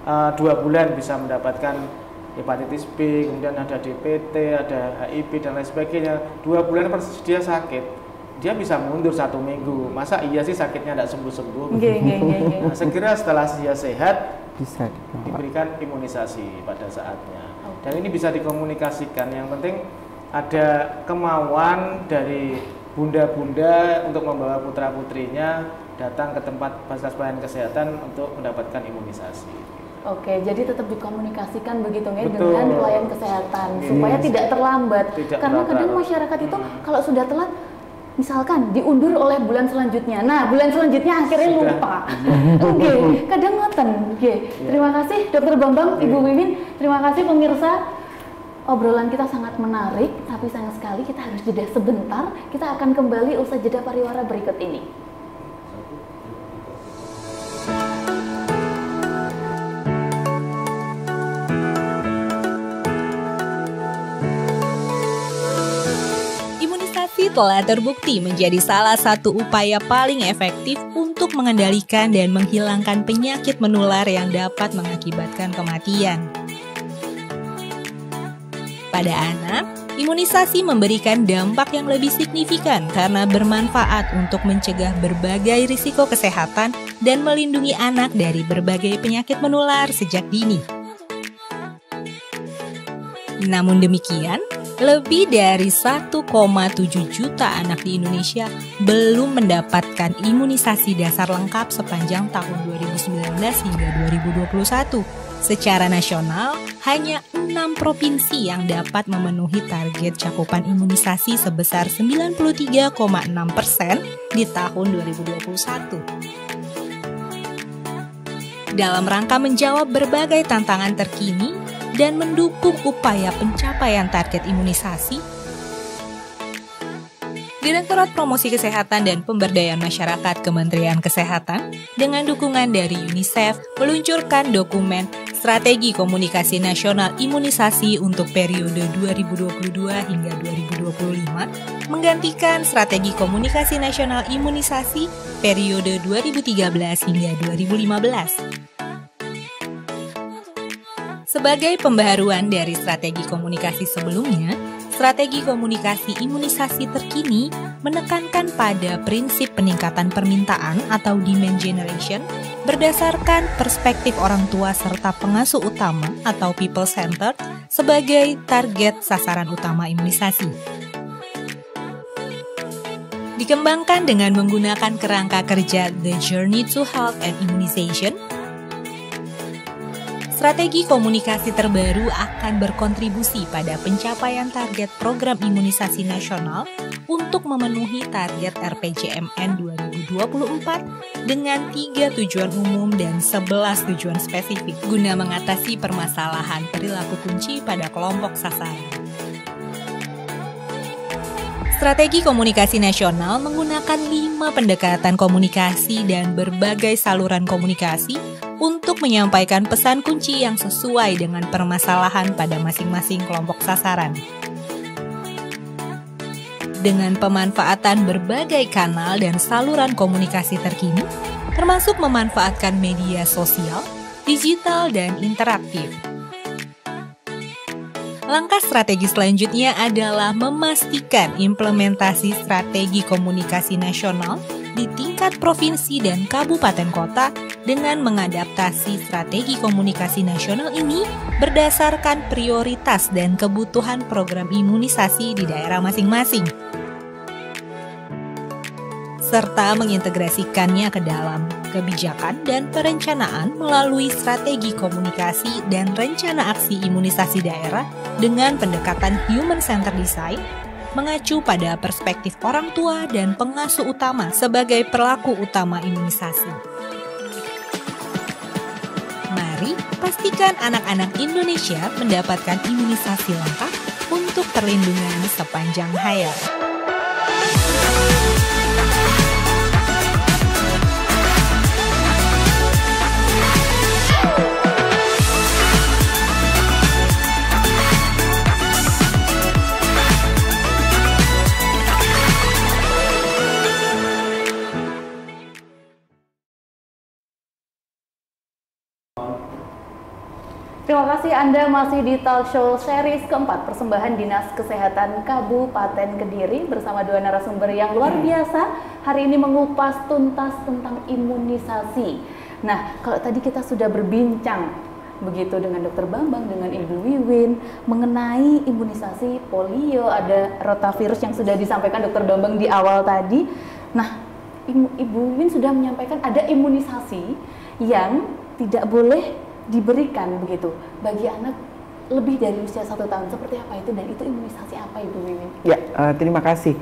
2 bulan bisa mendapatkan hepatitis B, kemudian ada DPT, ada HIV dan lain sebagainya. 2 bulan dia sakit, dia bisa mundur 1 minggu. Masa iya sih sakitnya tidak sembuh-sembuh? Nah, segera setelah dia sehat bisa diberikan imunisasi pada saatnya. Dan ini bisa dikomunikasikan. Yang penting ada kemauan dari bunda-bunda untuk membawa putra-putrinya datang ke tempat fasilitas pelayanan kesehatan untuk mendapatkan imunisasi. Oke, jadi tetap dikomunikasikan begitu ya dengan pelayan kesehatan supaya tidak terlambat. Karena kadang masyarakat itu kalau sudah telat, misalkan diundur oleh bulan selanjutnya. Nah, bulan selanjutnya akhirnya lupa. Oke, kadang ngoten. Oke, terima kasih Dokter Bambang, Ibu Wiwin. Terima kasih pemirsa. Obrolan kita sangat menarik, tapi sayang sekali kita harus jeda sebentar. Kita akan kembali usai jeda pariwara berikut ini. Imunisasi telah terbukti menjadi salah satu upaya paling efektif untuk mengendalikan dan menghilangkan penyakit menular yang dapat mengakibatkan kematian. Pada anak, imunisasi memberikan dampak yang lebih signifikan karena bermanfaat untuk mencegah berbagai risiko kesehatan dan melindungi anak dari berbagai penyakit menular sejak dini. Namun demikian, lebih dari 1,7 juta anak di Indonesia belum mendapatkan imunisasi dasar lengkap sepanjang tahun 2019 hingga 2021. Secara nasional, hanya 6 provinsi yang dapat memenuhi target cakupan imunisasi sebesar 93,6% di tahun 2021. Dalam rangka menjawab berbagai tantangan terkini dan mendukung upaya pencapaian target imunisasi, Direktorat Promosi Kesehatan dan Pemberdayaan Masyarakat Kementerian Kesehatan dengan dukungan dari UNICEF meluncurkan dokumen Strategi Komunikasi Nasional Imunisasi untuk periode 2022 hingga 2025 menggantikan Strategi Komunikasi Nasional Imunisasi periode 2013 hingga 2015. Sebagai pembaharuan dari strategi komunikasi sebelumnya, strategi komunikasi imunisasi terkini menekankan pada prinsip peningkatan permintaan atau demand generation berdasarkan perspektif orang tua serta pengasuh utama atau people centered sebagai target sasaran utama imunisasi. Dikembangkan dengan menggunakan kerangka kerja The Journey to Health and Immunization, strategi komunikasi terbaru akan berkontribusi pada pencapaian target program imunisasi nasional untuk memenuhi target RPJMN 2024 dengan 3 tujuan umum dan 11 tujuan spesifik guna mengatasi permasalahan perilaku kunci pada kelompok sasaran. Strategi komunikasi nasional menggunakan 5 pendekatan komunikasi dan berbagai saluran komunikasi untuk menyampaikan pesan kunci yang sesuai dengan permasalahan pada masing-masing kelompok sasaran. Dengan pemanfaatan berbagai kanal dan saluran komunikasi terkini, termasuk memanfaatkan media sosial, digital, dan interaktif. Langkah strategi selanjutnya adalah memastikan implementasi strategi komunikasi nasional di tingkat provinsi dan kabupaten kota dengan mengadaptasi strategi komunikasi nasional ini berdasarkan prioritas dan kebutuhan program imunisasi di daerah masing-masing, serta mengintegrasikannya ke dalam kebijakan dan perencanaan melalui strategi komunikasi dan rencana aksi imunisasi daerah dengan pendekatan human-centered design, mengacu pada perspektif orang tua dan pengasuh utama sebagai pelaku utama imunisasi. Mari pastikan anak-anak Indonesia mendapatkan imunisasi lengkap untuk perlindungan sepanjang hayat. terima kasih Anda masih di Talk Show series keempat persembahan Dinas Kesehatan Kabupaten Kediri bersama dua narasumber yang luar biasa. Hari ini mengupas tuntas tentang imunisasi. Nah, kalau tadi kita sudah berbincang begitu dengan Dr. Bambang, dengan Ibu Wiwin mengenai imunisasi polio, ada rotavirus yang sudah disampaikan Dr. Bambang di awal tadi. Nah, Ibu Wiwin sudah menyampaikan ada imunisasi yang tidak boleh diberikan begitu bagi anak lebih dari usia 1 tahun. Seperti apa itu dan itu imunisasi apa Ibu Wiwin? Ya, terima kasih.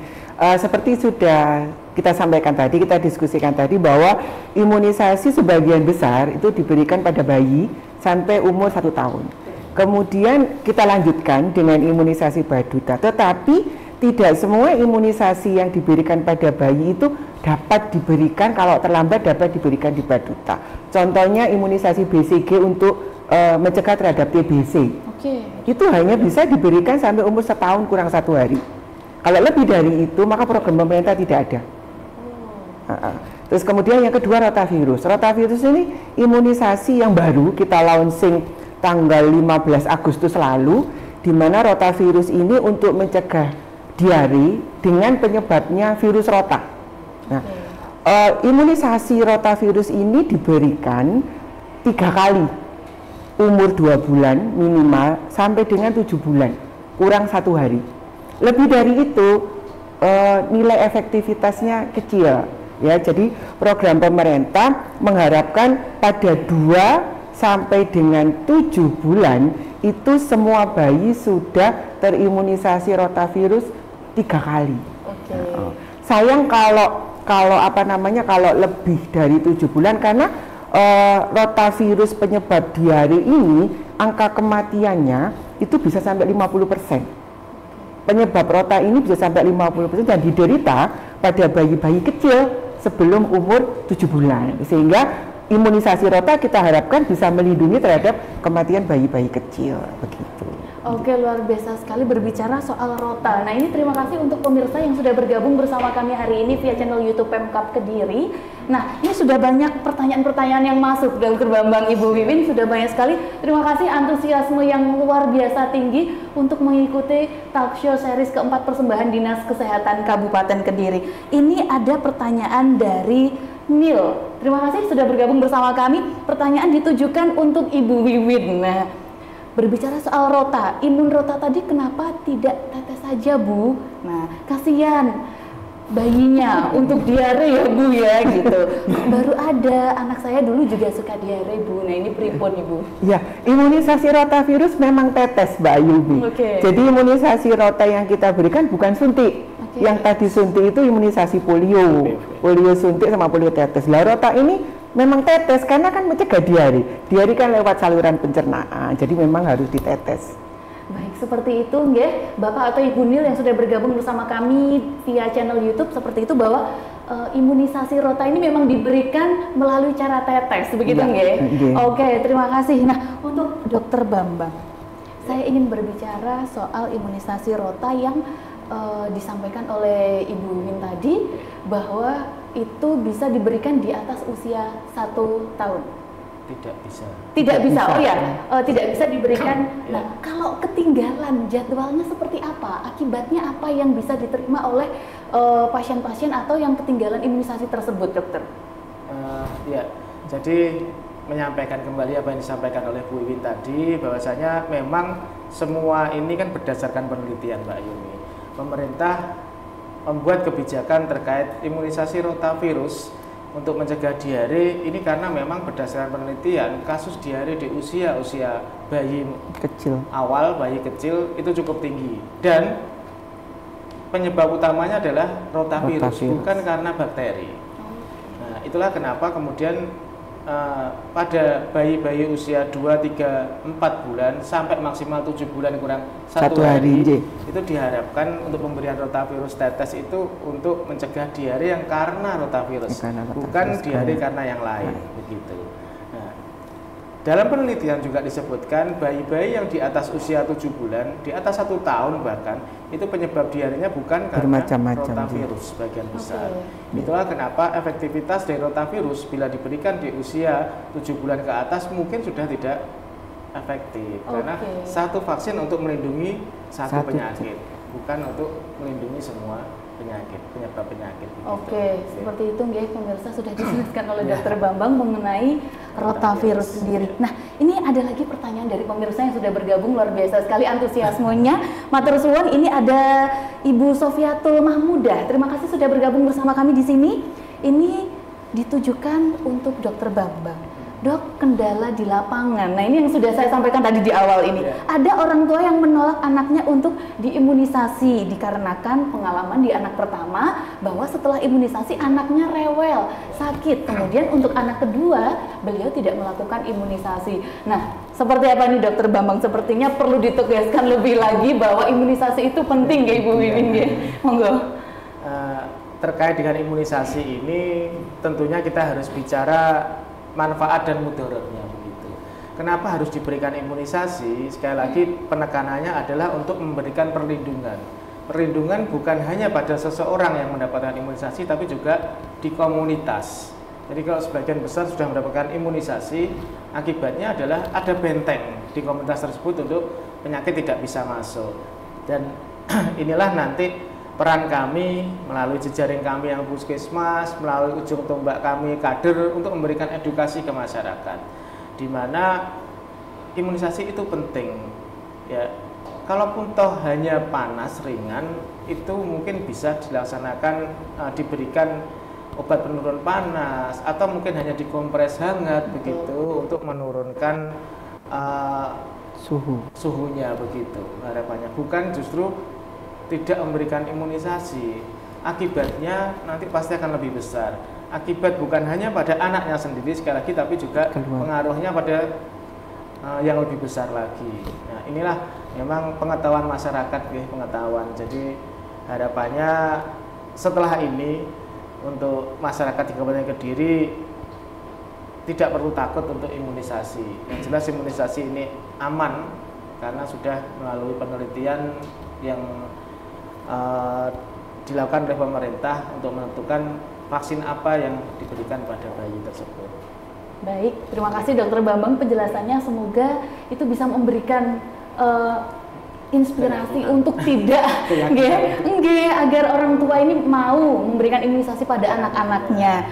Seperti sudah kita sampaikan tadi, kita diskusikan tadi bahwa imunisasi sebagian besar itu diberikan pada bayi sampai umur 1 tahun. Kemudian kita lanjutkan dengan imunisasi baduta, tetapi tidak semua imunisasi yang diberikan pada bayi itu dapat diberikan, kalau terlambat dapat diberikan di baduta. Contohnya imunisasi BCG untuk mencegah terhadap TBC. Itu hanya bisa diberikan sampai umur 1 tahun kurang 1 hari. Kalau lebih dari itu maka program pemerintah tidak ada. Terus kemudian yang kedua rotavirus. Rotavirus ini imunisasi yang baru kita launching tanggal 15 Agustus lalu, di mana rotavirus ini untuk mencegah diare dengan penyebabnya virus rota. Nah, imunisasi rotavirus ini diberikan 3 kali, umur 2 bulan minimal sampai dengan 7 bulan, kurang 1 hari. Lebih dari itu nilai efektivitasnya kecil, ya. Jadi program pemerintah mengharapkan pada 2 sampai dengan 7 bulan itu semua bayi sudah terimunisasi rotavirus 3 kali. Sayang kalau lebih dari 7 bulan karena rotavirus penyebab diare ini angka kematiannya itu bisa sampai 50%. Penyebab rota ini bisa sampai 50% dan diderita pada bayi-bayi kecil sebelum umur 7 bulan. Sehingga imunisasi rota kita harapkan bisa melindungi terhadap kematian bayi-bayi kecil, begitu. Oke, luar biasa sekali berbicara soal rota. Nah, ini terima kasih untuk pemirsa yang sudah bergabung bersama kami hari ini via channel YouTube Pemkab Kediri. Nah, ini sudah banyak pertanyaan-pertanyaan yang masuk, Dr. Bambang, Ibu Wiwin, sudah banyak sekali. Terima kasih antusiasme yang luar biasa tinggi untuk mengikuti talk show series keempat persembahan Dinas Kesehatan Kabupaten Kediri. Ini ada pertanyaan dari Nil. Terima kasih sudah bergabung bersama kami. Pertanyaan ditujukan untuk Ibu Wiwin. Nah, berbicara soal rota, imun rota tadi kenapa tidak tetes saja, Bu? Nah, kasihan bayinya untuk diare ya, Bu, ya, gitu. Baru ada anak saya dulu juga suka diare, Bu. Nah, ini pripun, Ibu? Ya, imunisasi rotavirus memang tetes, Mbak Yubi. Jadi imunisasi rota yang kita berikan bukan suntik. Yang tadi suntik itu imunisasi polio. Polio suntik sama polio tetes. Lah rota ini memang tetes karena kan mencegah diare. Diare kan lewat saluran pencernaan. Jadi memang harus ditetes. Baik, seperti itu nggih, Bapak atau Ibu Nil yang sudah bergabung bersama kami via channel YouTube, seperti itu bahwa imunisasi rota ini memang diberikan melalui cara tetes, begitu nggih? Oke, terima kasih. Nah, untuk Dr. Bambang, saya ingin berbicara soal imunisasi rota yang disampaikan oleh Ibu Wiwin tadi bahwa itu bisa diberikan di atas usia 1 tahun. Tidak bisa. Oh ya, tidak bisa diberikan. Nah, kalau ketinggalan jadwalnya seperti apa? Akibatnya apa yang bisa diterima oleh pasien-pasien atau yang ketinggalan imunisasi tersebut, dokter? Ya, jadi menyampaikan kembali apa yang disampaikan oleh Bu Wiwin tadi, bahwasanya memang semua ini kan berdasarkan penelitian, Mbak Yuni. Pemerintah membuat kebijakan terkait imunisasi rotavirus untuk mencegah diare ini karena memang berdasarkan penelitian kasus diare di usia bayi kecil bayi kecil itu cukup tinggi dan penyebab utamanya adalah rotavirus. Bukan karena bakteri. Nah, itulah kenapa kemudian pada bayi-bayi usia 2, 3, 4 bulan sampai maksimal 7 bulan kurang 1 hari itu diharapkan untuk pemberian rotavirus tetes itu untuk mencegah diare yang karena rotavirus, bukan diare karena yang lain, begitu. Nah, dalam penelitian juga disebutkan bayi-bayi yang di atas usia 7 bulan, di atas 1 tahun bahkan, itu penyebab diarenya bukan karena rotavirus sebagian besar. Itulah kenapa efektivitas dari rotavirus bila diberikan di usia 7 bulan ke atas mungkin sudah tidak efektif karena satu vaksin untuk melindungi satu penyakit, bukan untuk melindungi semua penyebab penyakit. Seperti itu nggih pemirsa, sudah dijelaskan oleh Dokter Bambang mengenai rotavirus sendiri. Nah, ini ada lagi pertanyaan dari pemirsa yang sudah bergabung, luar biasa sekali antusiasmenya. Matur suwun, ini ada Ibu Sofiatul Mahmudah. Terima kasih sudah bergabung bersama kami di sini. Ini ditujukan untuk Dokter Bambang. Dok, kendala di lapangan. Nah, ini yang sudah saya sampaikan tadi di awal ini. Ada orang tua yang menolak anaknya untuk diimunisasi dikarenakan pengalaman di anak pertama bahwa setelah imunisasi anaknya rewel, sakit. Kemudian untuk anak kedua, beliau tidak melakukan imunisasi. Nah, seperti apa nih Dokter Bambang? Sepertinya perlu ditegaskan lebih lagi bahwa imunisasi itu penting ya Ibu Wiwin ya. Monggo. Terkait dengan imunisasi ini tentunya kita harus bicara manfaat dan mudaratnya begitu. Kenapa harus diberikan imunisasi? Sekali lagi penekanannya adalah untuk memberikan perlindungan. Perlindungan bukan hanya pada seseorang yang mendapatkan imunisasi, tapi juga di komunitas. Jadi kalau sebagian besar sudah mendapatkan imunisasi, akibatnya adalah ada benteng di komunitas tersebut untuk penyakit tidak bisa masuk. Dan inilah nanti peran kami melalui jejaring kami yang puskesmas, melalui ujung tombak kami kader untuk memberikan edukasi ke masyarakat, di mana imunisasi itu penting. Ya, kalaupun toh hanya panas ringan, itu mungkin bisa dilaksanakan, diberikan obat penurun panas atau mungkin hanya dikompres hangat begitu untuk menurunkan suhunya begitu harapannya. Bukan justru tidak memberikan imunisasi, akibatnya nanti pasti akan lebih besar. Akibat bukan hanya pada anaknya sendiri sekali lagi, tapi juga pengaruhnya pada yang lebih besar lagi. Nah, inilah memang pengetahuan masyarakat, pengetahuan. Jadi harapannya setelah ini untuk masyarakat di Kabupaten Kediri tidak perlu takut untuk imunisasi. Yang jelas imunisasi ini aman karena sudah melalui penelitian yang dilakukan oleh pemerintah untuk menentukan vaksin apa yang diberikan pada bayi tersebut. Baik, terima kasih Dokter Bambang penjelasannya. Semoga itu bisa memberikan inspirasi untuk tidak agar orang tua ini mau memberikan imunisasi pada anak-anaknya.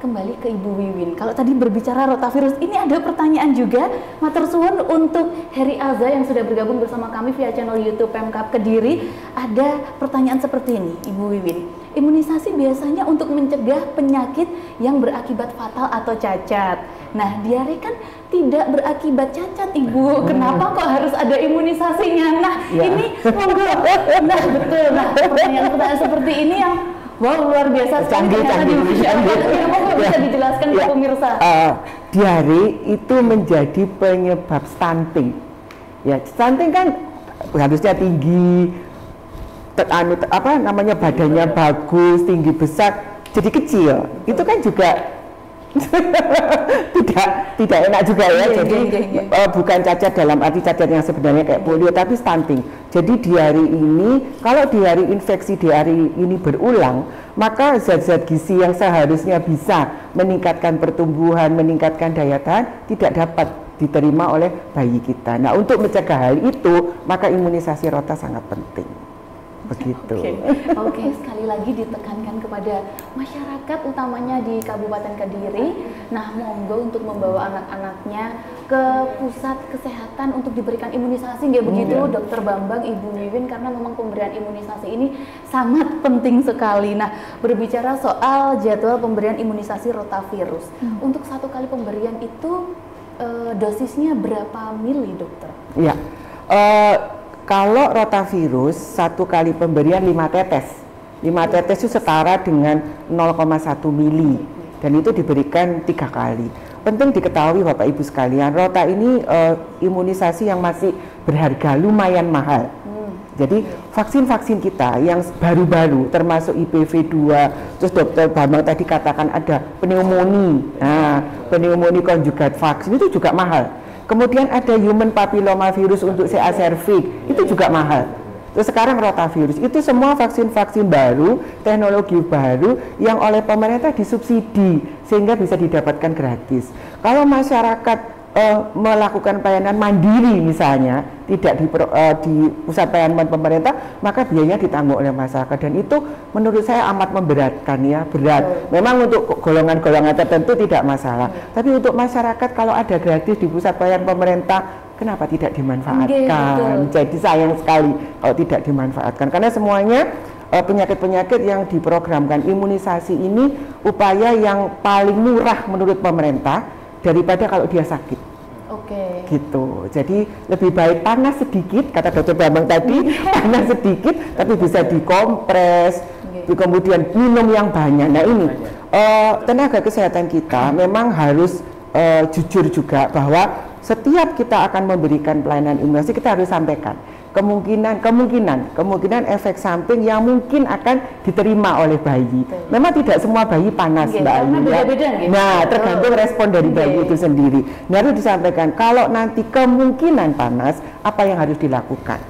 Kembali ke Ibu Wiwin. Kalau tadi berbicara rotavirus, ini ada pertanyaan juga. Matur suwun untuk Heri Alza yang sudah bergabung bersama kami via channel YouTube Pemkab Kediri. Ada pertanyaan seperti ini, Ibu Wiwin. Imunisasi biasanya untuk mencegah penyakit yang berakibat fatal atau cacat. Nah, diare kan tidak berakibat cacat, Ibu. Kenapa kok harus ada imunisasinya? Nah, ini monggo. Nah, betul. Nah, pertanyaan-pertanyaan seperti ini yang luar biasa canggih. Bisa dijelaskan ke pemirsa. Diare itu menjadi penyebab stunting. Ya, stunting kan harusnya tinggi, badannya bagus, tinggi besar, jadi kecil. Itu kan juga tidak enak juga ya. Jadi bukan cacat dalam arti cacat yang sebenarnya kayak polio, tapi stunting. Jadi diare ini, kalau diare infeksi diare ini berulang, maka zat-zat gizi yang seharusnya bisa meningkatkan pertumbuhan, meningkatkan daya tahan tidak dapat diterima oleh bayi kita. Nah, untuk mencegah hal itu, maka imunisasi rota sangat penting. Begitu. Oke, sekali lagi ditekankan kepada masyarakat utamanya di Kabupaten Kediri. Nah, monggo untuk membawa anak-anaknya ke pusat kesehatan untuk diberikan imunisasi, nggak begitu, Dokter Bambang, Ibu Wiwin, karena memang pemberian imunisasi ini sangat penting sekali. Nah, berbicara soal jadwal pemberian imunisasi rotavirus, untuk satu kali pemberian itu dosisnya berapa mili, Dokter? Ya. Kalau rotavirus, satu kali pemberian 5 tetes. 5 tetes itu setara dengan 0,1 mili. Dan itu diberikan 3 kali. Penting diketahui Bapak Ibu sekalian, rota ini imunisasi yang masih berharga, lumayan mahal. Jadi vaksin-vaksin kita yang baru-baru, termasuk IPV 2, terus Dokter Bambang tadi katakan ada pneumonia. Nah, pneumonia konjugat vaksin itu juga mahal. Kemudian ada human papillomavirus untuk CA cervix, itu juga mahal. Terus sekarang rotavirus, itu semua vaksin-vaksin baru, teknologi baru yang oleh pemerintah disubsidi sehingga bisa didapatkan gratis. Kalau masyarakat melakukan pelayanan mandiri misalnya, tidak di pusat pelayanan pemerintah, maka biayanya ditanggung oleh masyarakat, dan itu menurut saya amat memberatkan ya, berat. Memang untuk golongan-golongan tertentu tidak masalah, tapi untuk masyarakat kalau ada gratis di pusat pelayanan pemerintah, kenapa tidak dimanfaatkan? Jadi sayang sekali kalau tidak dimanfaatkan, karena semuanya penyakit-penyakit yang diprogramkan imunisasi ini upaya yang paling murah menurut pemerintah daripada kalau dia sakit. Gitu. Jadi lebih baik panas sedikit, kata Dr. Bambang tadi, panas sedikit tapi bisa dikompres, kemudian minum yang banyak. Nah ini tenaga kesehatan kita memang harus jujur juga bahwa setiap kita akan memberikan pelayanan imunisasi, kita harus sampaikan kemungkinan efek samping yang mungkin akan diterima oleh bayi. Memang tidak semua bayi panas, Mbak Ayu. Nah, tergantung respon dari bayi itu sendiri. Nah, harus disampaikan kalau nanti kemungkinan panas, apa yang harus dilakukan.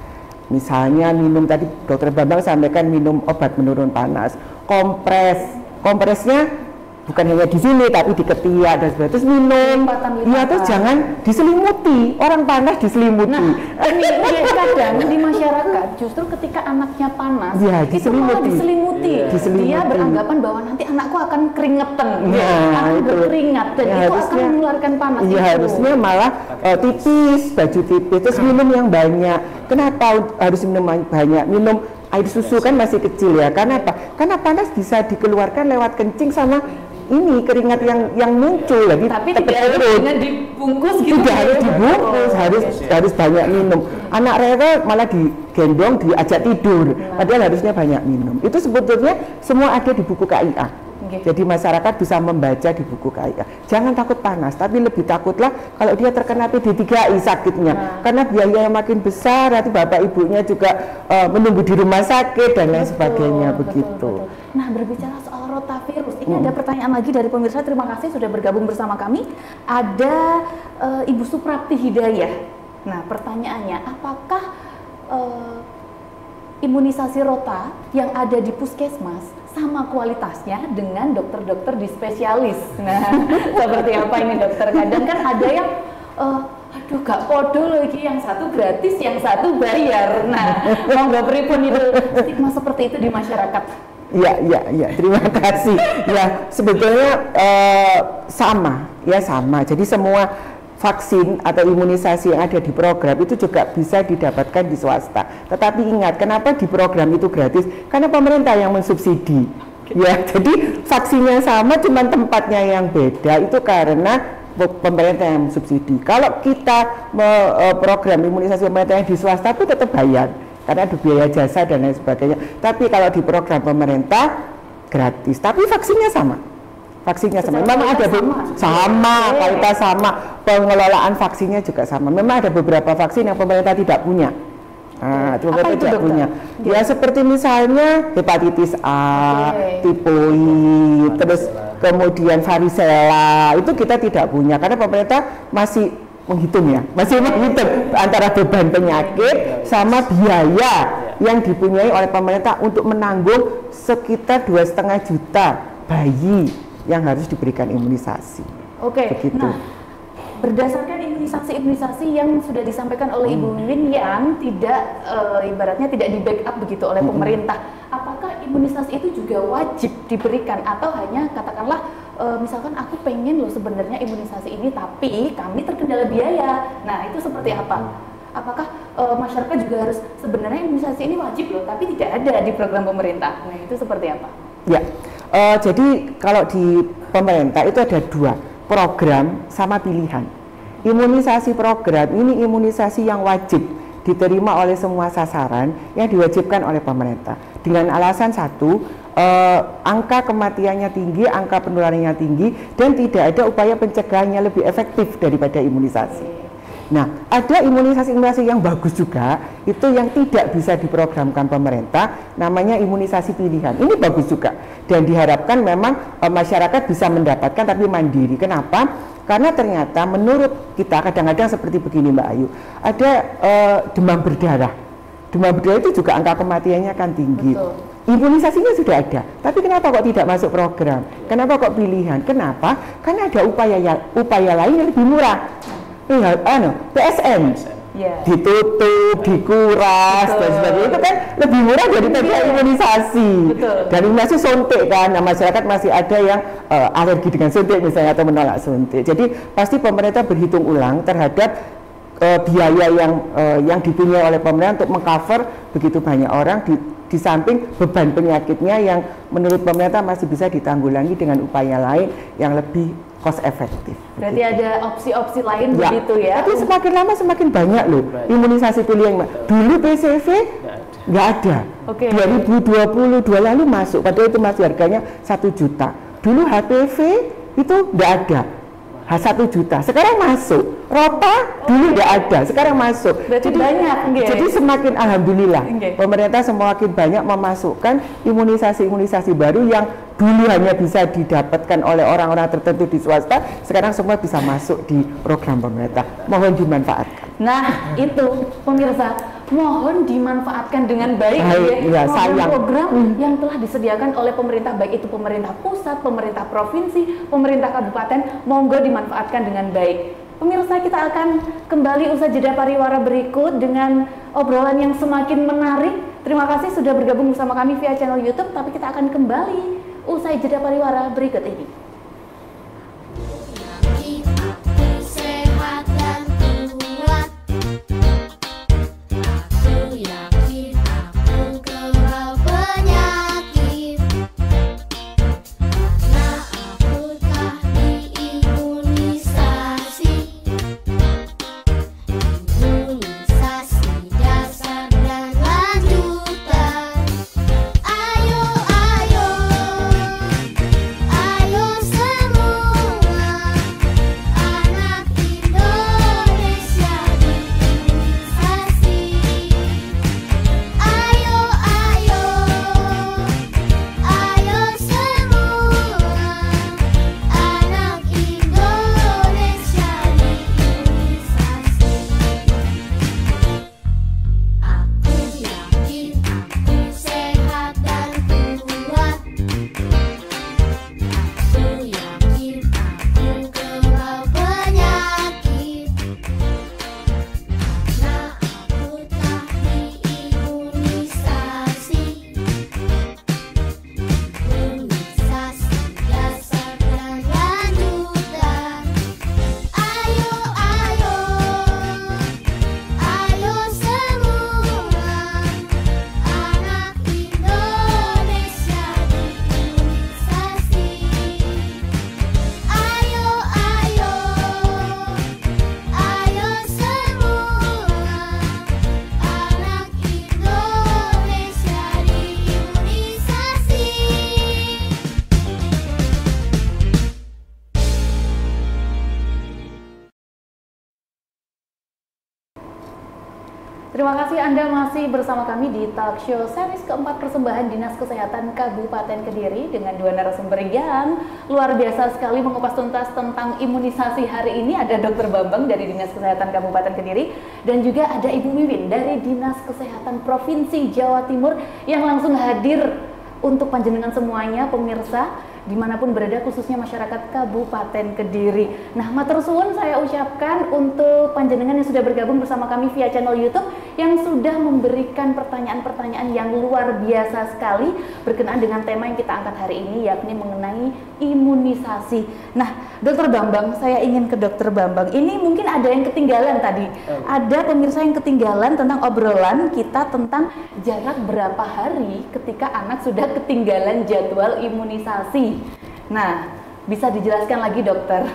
Misalnya minum, tadi Dokter Bambang sampaikan minum obat menurun panas, kompresnya bukan hanya di sini tapi di ketiak dan sebagainya. Terus minum, ya terus jangan diselimuti, orang panas diselimuti. Nah, ini kadang di masyarakat justru ketika anaknya panas, itu malah diselimuti. Dia beranggapan bahwa nanti anakku akan keringetan, akan berkeringat, dan itu akan mengeluarkan panas. Iya, harusnya malah tipis, baju tipis, terus minum yang banyak. Kenapa harus minum banyak? Minum air susu kan masih kecil ya, karena apa? Karena panas bisa dikeluarkan lewat kencing sama ini keringat yang muncul lagi, tapi tidak harus dengan dibungkus gitu. Tidak harus dibungkus, harus banyak minum. Anak rewel malah digendong, diajak tidur, padahal harusnya banyak minum. Itu sebetulnya semua ada di buku KIA. Jadi masyarakat bisa membaca di buku KIA. Jangan takut panas, tapi lebih takutlah kalau dia terkena PD3I sakitnya, karena biaya yang makin besar, nanti bapak ibunya juga menunggu di rumah sakit dan lain sebagainya begitu. Nah, berbicara soal rotavirus, ini ada pertanyaan lagi dari pemirsa. Terima kasih sudah bergabung bersama kami. Ada Ibu Suprapti Hidayah. Nah, pertanyaannya, apakah imunisasi rota yang ada di puskesmas sama kualitasnya dengan dokter-dokter di spesialis? Nah, seperti apa ini dokter? Kadang kan ada yang aduh gak podo lagi, yang satu gratis, yang satu bayar. Nah, monggo pripun itu stigma seperti itu di masyarakat? Ya, terima kasih. Ya, sebetulnya sama. Jadi semua vaksin atau imunisasi yang ada di program itu juga bisa didapatkan di swasta. Tetapi ingat, kenapa di program itu gratis? Karena pemerintah yang mensubsidi. Ya, jadi vaksinnya sama, cuma tempatnya yang beda. Itu karena pemerintah yang mensubsidi. Kalau kita program imunisasi pemerintah yang di swasta itu tetap bayar, karena ada biaya jasa dan lain sebagainya. Tapi kalau di program pemerintah gratis, tapi vaksinnya sama. Memang ada sama, kualitas sama, pengelolaan vaksinnya juga sama. Memang ada beberapa vaksin yang pemerintah tidak punya. Pemerintah tidak punya. Ya seperti misalnya hepatitis A, tifoid, terus kemudian varicella, itu kita tidak punya karena pemerintah masih menghitung antara beban penyakit sama biaya yang dipunyai oleh pemerintah untuk menanggung sekitar 2,5 juta bayi yang harus diberikan imunisasi. Begitu. Nah, berdasarkan imunisasi yang sudah disampaikan oleh Ibu Win yang tidak ibaratnya tidak di backup begitu oleh pemerintah, apakah imunisasi itu juga wajib diberikan atau hanya katakanlah misalkan aku pengen loh sebenarnya imunisasi ini tapi kami terkendala biaya. Nah, itu seperti apa? Apakah masyarakat juga harus sebenarnya imunisasi ini wajib loh tapi tidak ada di program pemerintah? Nah, itu seperti apa? Ya, jadi kalau di pemerintah itu ada 2, program sama pilihan. Imunisasi program ini imunisasi yang wajib diterima oleh semua sasaran yang diwajibkan oleh pemerintah dengan alasan satu, angka kematiannya tinggi, angka penularannya tinggi, dan tidak ada upaya pencegahannya lebih efektif daripada imunisasi. Nah, ada imunisasi yang bagus juga, itu yang tidak bisa diprogramkan pemerintah, namanya imunisasi pilihan. Ini bagus juga, dan diharapkan memang masyarakat bisa mendapatkan tapi mandiri. Kenapa? Karena ternyata menurut kita kadang-kadang seperti begini Mbak Ayu, ada demam berdarah. Demam berdarah itu juga angka kematiannya kan tinggi. Betul. Imunisasinya sudah ada, tapi kenapa kok tidak masuk program? Kenapa kok pilihan? Kenapa? Karena ada upaya lain yang lebih murah. PSN. Ditutup, dikuras dan sebagainya, itu kan lebih murah daripada imunisasi. Dan imunisasi suntik kan, nah, masyarakat masih ada yang alergi dengan suntik misalnya atau menolak suntik. Jadi pasti pemerintah berhitung ulang terhadap biaya yang dipunyai oleh pemerintah untuk mengcover begitu banyak orang di samping beban penyakitnya yang menurut pemerintah masih bisa ditanggulangi dengan upaya lain yang lebih cost efektif. Berarti ada opsi-opsi lain begitu ya? Tapi semakin lama semakin banyak loh imunisasi pilihan. Dulu PCV nggak ada. 2022 lalu masuk, padahal itu masih harganya 1 juta. Dulu HPV itu nggak ada. 1 juta, sekarang masuk. Rota dulu nggak ada, sekarang masuk. Berarti banyak. Jadi semakin alhamdulillah pemerintah semakin banyak memasukkan imunisasi-imunisasi baru yang dulu hanya bisa didapatkan oleh orang-orang tertentu di swasta, sekarang semua bisa masuk di program pemerintah. Mohon dimanfaatkan. Nah, itu pemirsa, mohon dimanfaatkan dengan baik program-program yang telah disediakan oleh pemerintah, baik itu pemerintah pusat, pemerintah provinsi, pemerintah kabupaten, monggo dimanfaatkan dengan baik. Pemirsa, kita akan kembali usai jeda pariwara berikut dengan obrolan yang semakin menarik. Terima kasih sudah bergabung bersama kami via channel YouTube, tapi kita akan kembali usai jeda pariwara berikut ini. Terima kasih Anda masih bersama kami di talk show series keempat persembahan Dinas Kesehatan Kabupaten Kediri dengan dua narasumber yang luar biasa sekali mengupas tuntas tentang imunisasi. Hari ini ada Dr. Bambang dari Dinas Kesehatan Kabupaten Kediri dan juga ada Ibu Wiwin dari Dinas Kesehatan Provinsi Jawa Timur yang langsung hadir untuk panjenengan semuanya pemirsa dimanapun berada, khususnya masyarakat Kabupaten Kediri. Nah, matur suwun saya ucapkan untuk panjenengan yang sudah bergabung bersama kami via channel YouTube yang sudah memberikan pertanyaan-pertanyaan yang luar biasa sekali berkenaan dengan tema yang kita angkat hari ini, yakni mengenai imunisasi. Nah, Dokter Bambang, saya ingin ke Dokter Bambang. Ini mungkin ada yang ketinggalan tadi. Ada pemirsa yang ketinggalan tentang obrolan kita tentang jarak berapa hari ketika anak sudah ketinggalan jadwal imunisasi. Nah, bisa dijelaskan lagi dokter?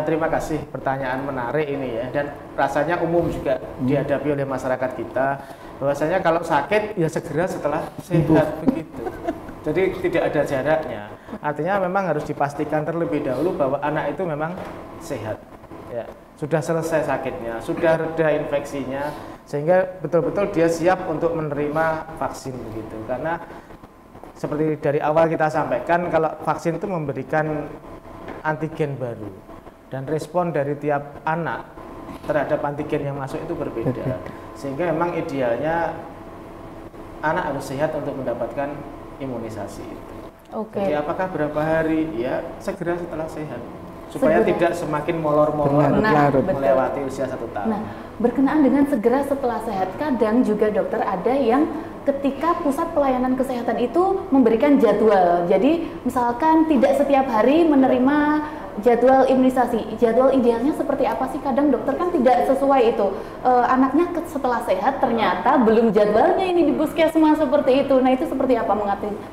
Terima kasih, pertanyaan menarik ini ya, dan rasanya umum juga dihadapi oleh masyarakat kita, bahwasanya kalau sakit ya segera setelah sehat begitu. Jadi tidak ada jaraknya. Artinya memang harus dipastikan terlebih dahulu bahwa anak itu memang sehat, ya, sudah selesai sakitnya, sudah reda infeksinya, sehingga betul-betul dia siap untuk menerima vaksin begitu. Karena seperti dari awal kita sampaikan, kalau vaksin itu memberikan antigen baru dan respon dari tiap anak terhadap antigen yang masuk itu berbeda, sehingga memang idealnya anak harus sehat untuk mendapatkan imunisasi itu. Jadi apakah berapa hari? Ya segera setelah sehat. supaya tidak semakin molor-molor melewati usia 1 tahun. Nah, berkenaan dengan segera setelah sehat, kadang juga dokter ada yang ketika pusat pelayanan kesehatan itu memberikan jadwal. Jadi misalkan tidak setiap hari menerima jadwal imunisasi. Jadwal idealnya seperti apa sih? Kadang dokter kan tidak sesuai itu. Anaknya setelah sehat ternyata belum jadwalnya ini di puskesmas seperti itu. Nah, itu seperti apa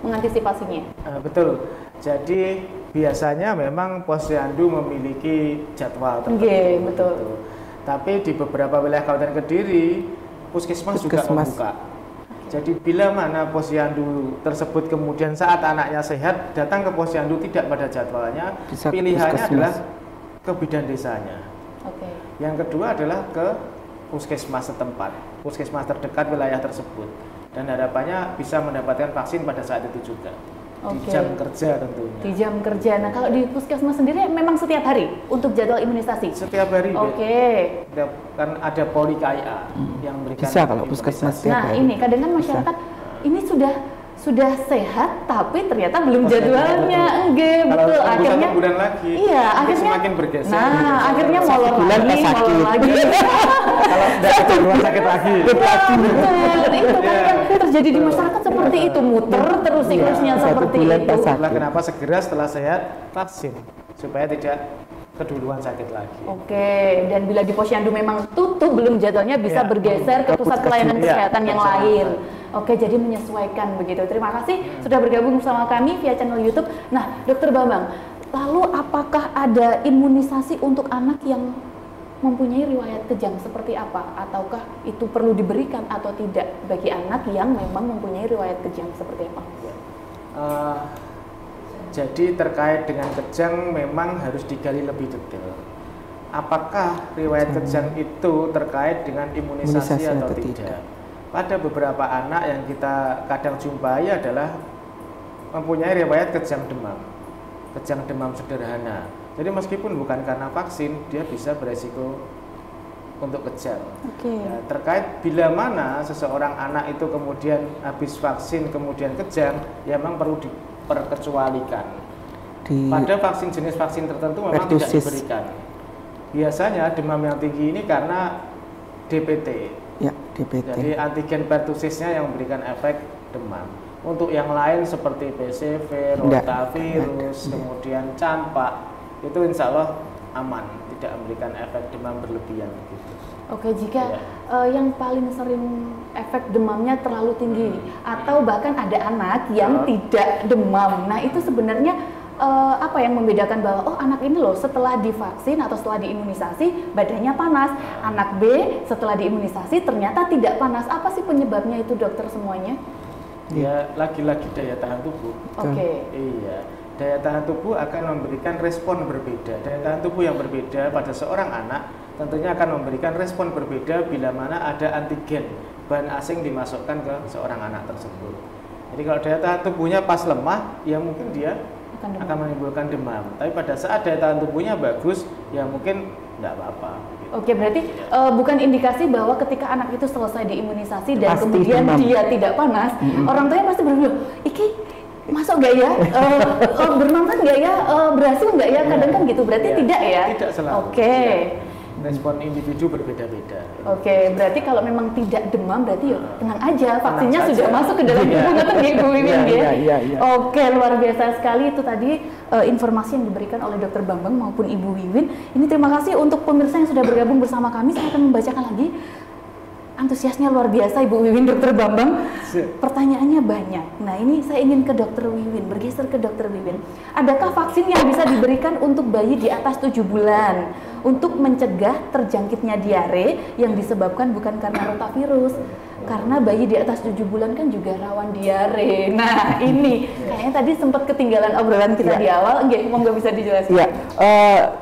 mengantisipasinya? Betul. Jadi biasanya memang posyandu memiliki jadwal tertentu. Betul. Tapi di beberapa wilayah Kabupaten Kediri, puskesmas juga membuka. Jadi bila mana posyandu tersebut kemudian saat anaknya sehat datang ke posyandu tidak pada jadwalnya, pilihannya adalah ke bidan desanya. Yang kedua adalah ke puskesmas setempat, puskesmas terdekat wilayah tersebut, dan harapannya bisa mendapatkan vaksin pada saat itu juga. Di jam kerja tentunya. Di jam kerja. Nah, kalau di puskesmas sendiri memang setiap hari untuk jadwal imunisasi? Setiap hari. Kan ada poli KIA yang memberikan. Bisa kalau puskesmas setiap hari. Nah, ini kadang kan masyarakat ini sudah sehat tapi ternyata belum jadwalnya. Betul. Akhirnya 1 bulan lagi. Iya, akhirnya semakin bergeser. Nah, akhirnya molor lagi. Kalau tidak keluar sakit lagi. Betul. Itu kan yang terjadi di masyarakat seperti itu, muter terus siklusnya seperti itu. Itulah kenapa segera setelah sehat vaksin supaya tidak keduluan sakit lagi. Dan bila di posyandu memang tutup belum jadwalnya bisa bergeser ke pusat pelayanan kesehatan yang lain. Jadi menyesuaikan begitu. Terima kasih sudah bergabung bersama kami via channel YouTube. Nah, Dokter Bambang, lalu apakah ada imunisasi untuk anak yang mempunyai riwayat kejang seperti apa? Ataukah itu perlu diberikan atau tidak bagi anak yang memang mempunyai riwayat kejang seperti apa? Jadi terkait dengan kejang memang harus digali lebih detail. Apakah riwayat kejang itu terkait dengan imunisasi atau tidak? Pada beberapa anak yang kita kadang jumpai adalah mempunyai riwayat kejang demam sederhana. Jadi meskipun bukan karena vaksin, dia bisa beresiko untuk kejang. Terkait bila mana seseorang anak itu kemudian habis vaksin kemudian kejang, ya memang perlu diperkecualikan. Pada vaksin jenis vaksin tertentu memang tidak diberikan. Biasanya demam yang tinggi ini karena DPT. Jadi antigen pertusisnya yang memberikan efek demam. Untuk yang lain seperti PCV, rotavirus, kemudian campak, itu insya Allah aman, tidak memberikan efek demam berlebihan begitu. Jika yang paling sering efek demamnya terlalu tinggi atau bahkan ada anak yang tidak demam, nah itu sebenarnya apa yang membedakan bahwa anak ini loh setelah divaksin atau setelah diimunisasi badannya panas, anak B setelah diimunisasi ternyata tidak panas, apa sih penyebabnya itu dokter semuanya? Ya lagi-lagi daya tahan tubuh. Iya, daya tahan tubuh akan memberikan respon berbeda. Daya tahan tubuh yang berbeda pada seorang anak tentunya akan memberikan respon berbeda bila mana ada antigen bahan asing dimasukkan ke seorang anak tersebut. Jadi kalau daya tahan tubuhnya pas lemah, ya mungkin dia akan menimbulkan demam. Tapi pada saat daya tahan tubuhnya bagus, ya mungkin tidak apa-apa. Berarti bukan indikasi bahwa ketika anak itu selesai diimunisasi dan kemudian dia tidak panas, orang tuanya pasti berpikir, iki masuk nggak ya, bermanfaat nggak ya, berhasil nggak ya, kadang kan gitu. Berarti tidak ya? Tidak selalu. Respon individu berbeda-beda. Berarti kalau memang tidak demam berarti ya tenang aja, vaksinnya sudah masuk ke dalam tubuh, ngerti Ibu Wiwin ya? Luar biasa sekali itu tadi informasi yang diberikan oleh Dokter Bambang maupun Ibu Wiwin. Ini terima kasih untuk pemirsa yang sudah bergabung bersama kami. Saya akan membacakan lagi. Antusiasnya luar biasa Ibu Wiwin, Dokter Bambang. Pertanyaannya banyak. Nah, ini saya ingin ke Dokter Wiwin, bergeser ke Dokter Wiwin. Adakah vaksin yang bisa diberikan untuk bayi di atas 7 bulan untuk mencegah terjangkitnya diare yang disebabkan bukan karena rotavirus? Karena bayi di atas 7 bulan kan juga rawan diare. Nah, ini kayaknya tadi sempat ketinggalan obrolan kita di awal. Monggo bisa dijelaskan.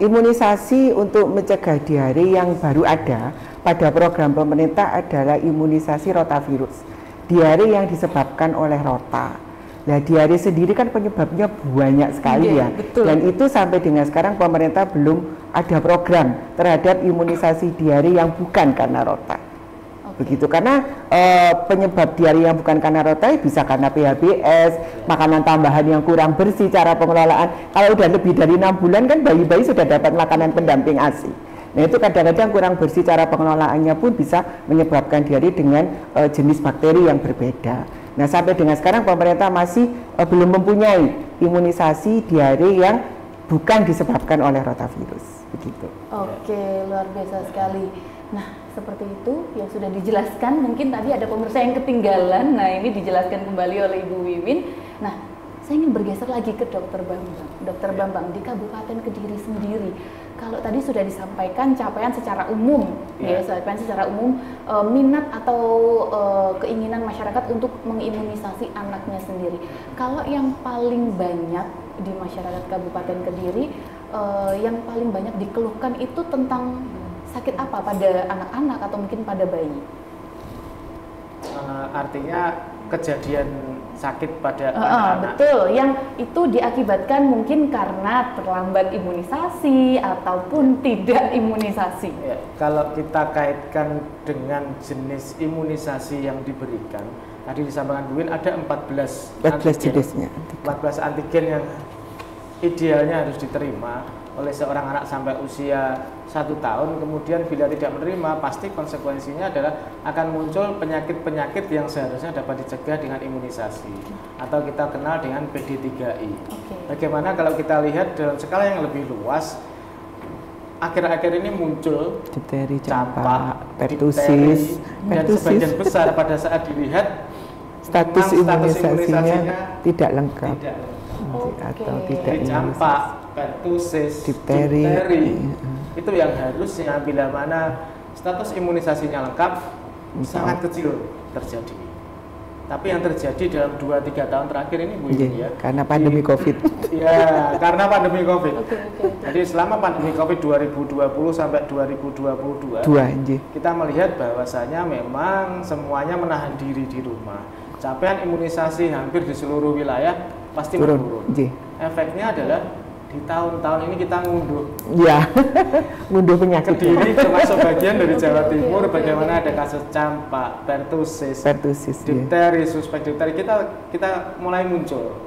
Imunisasi untuk mencegah diare yang baru ada pada program pemerintah adalah imunisasi rotavirus. Diare yang disebabkan oleh rota. Nah, diare sendiri kan penyebabnya banyak sekali betul. Dan itu sampai dengan sekarang pemerintah belum ada program terhadap imunisasi diare yang bukan karena rota. Begitu, karena penyebab diare yang bukan karena rota bisa karena PHBS, makanan tambahan yang kurang bersih, cara pengelolaan. Kalau udah lebih dari 6 bulan kan bayi-bayi sudah dapat makanan pendamping ASI. Nah itu kadang-kadang kurang bersih, cara pengelolaannya pun bisa menyebabkan diare dengan jenis bakteri yang berbeda. Nah sampai dengan sekarang pemerintah masih belum mempunyai imunisasi diare yang bukan disebabkan oleh rotavirus. Begitu. Oke, luar biasa sekali. Nah seperti itu yang sudah dijelaskan, mungkin tadi ada pemirsa yang ketinggalan. Nah ini dijelaskan kembali oleh Ibu Wiwin. Nah saya ingin bergeser lagi ke Dokter Bambang. Dokter Bambang, di Kabupaten Kediri sendiri, kalau tadi sudah disampaikan capaian secara umum, capaian secara umum, minat atau keinginan masyarakat untuk mengimunisasi anaknya sendiri. Kalau yang paling banyak di masyarakat Kabupaten Kediri, yang paling banyak dikeluhkan itu tentang sakit apa pada anak-anak atau mungkin pada bayi? Artinya kejadian sakit pada anak-anak. Betul, yang itu diakibatkan mungkin karena terlambat imunisasi ataupun tidak imunisasi. Ya, kalau kita kaitkan dengan jenis imunisasi yang diberikan, tadi disampaikan Bu Win ada 14 jenisnya. 14 antigen yang idealnya harus diterima oleh seorang anak sampai usia 1 tahun. Kemudian bila tidak menerima, pasti konsekuensinya adalah akan muncul penyakit-penyakit yang seharusnya dapat dicegah dengan imunisasi atau kita kenal dengan PD3I. Bagaimana kalau kita lihat dalam skala yang lebih luas, akhir-akhir ini muncul difteri, campak, pertusis, dan sebagian besar pada saat dilihat status imunisasinya tidak lengkap. Atau tidak campak, pertusis, difteri, itu yang harusnya bila mana status imunisasinya lengkap sangat kecil terjadi. Tapi yang terjadi dalam 2-3 tahun terakhir ini Bu Ibu ya, karena pandemi COVID. Ya, karena pandemi COVID. Jadi selama pandemi COVID 2020 sampai 2022, kita melihat bahwasanya memang semuanya menahan diri di rumah. Capaian imunisasi hampir di seluruh wilayah pasti menurun. Efeknya adalah di tahun-tahun ini kita ngunduh. Ya, ngunduh penyakit. Kediri termasuk bagian dari Jawa Timur, bagaimana ada kasus campak, pertusis, difteri, suspek difteri, kita mulai muncul.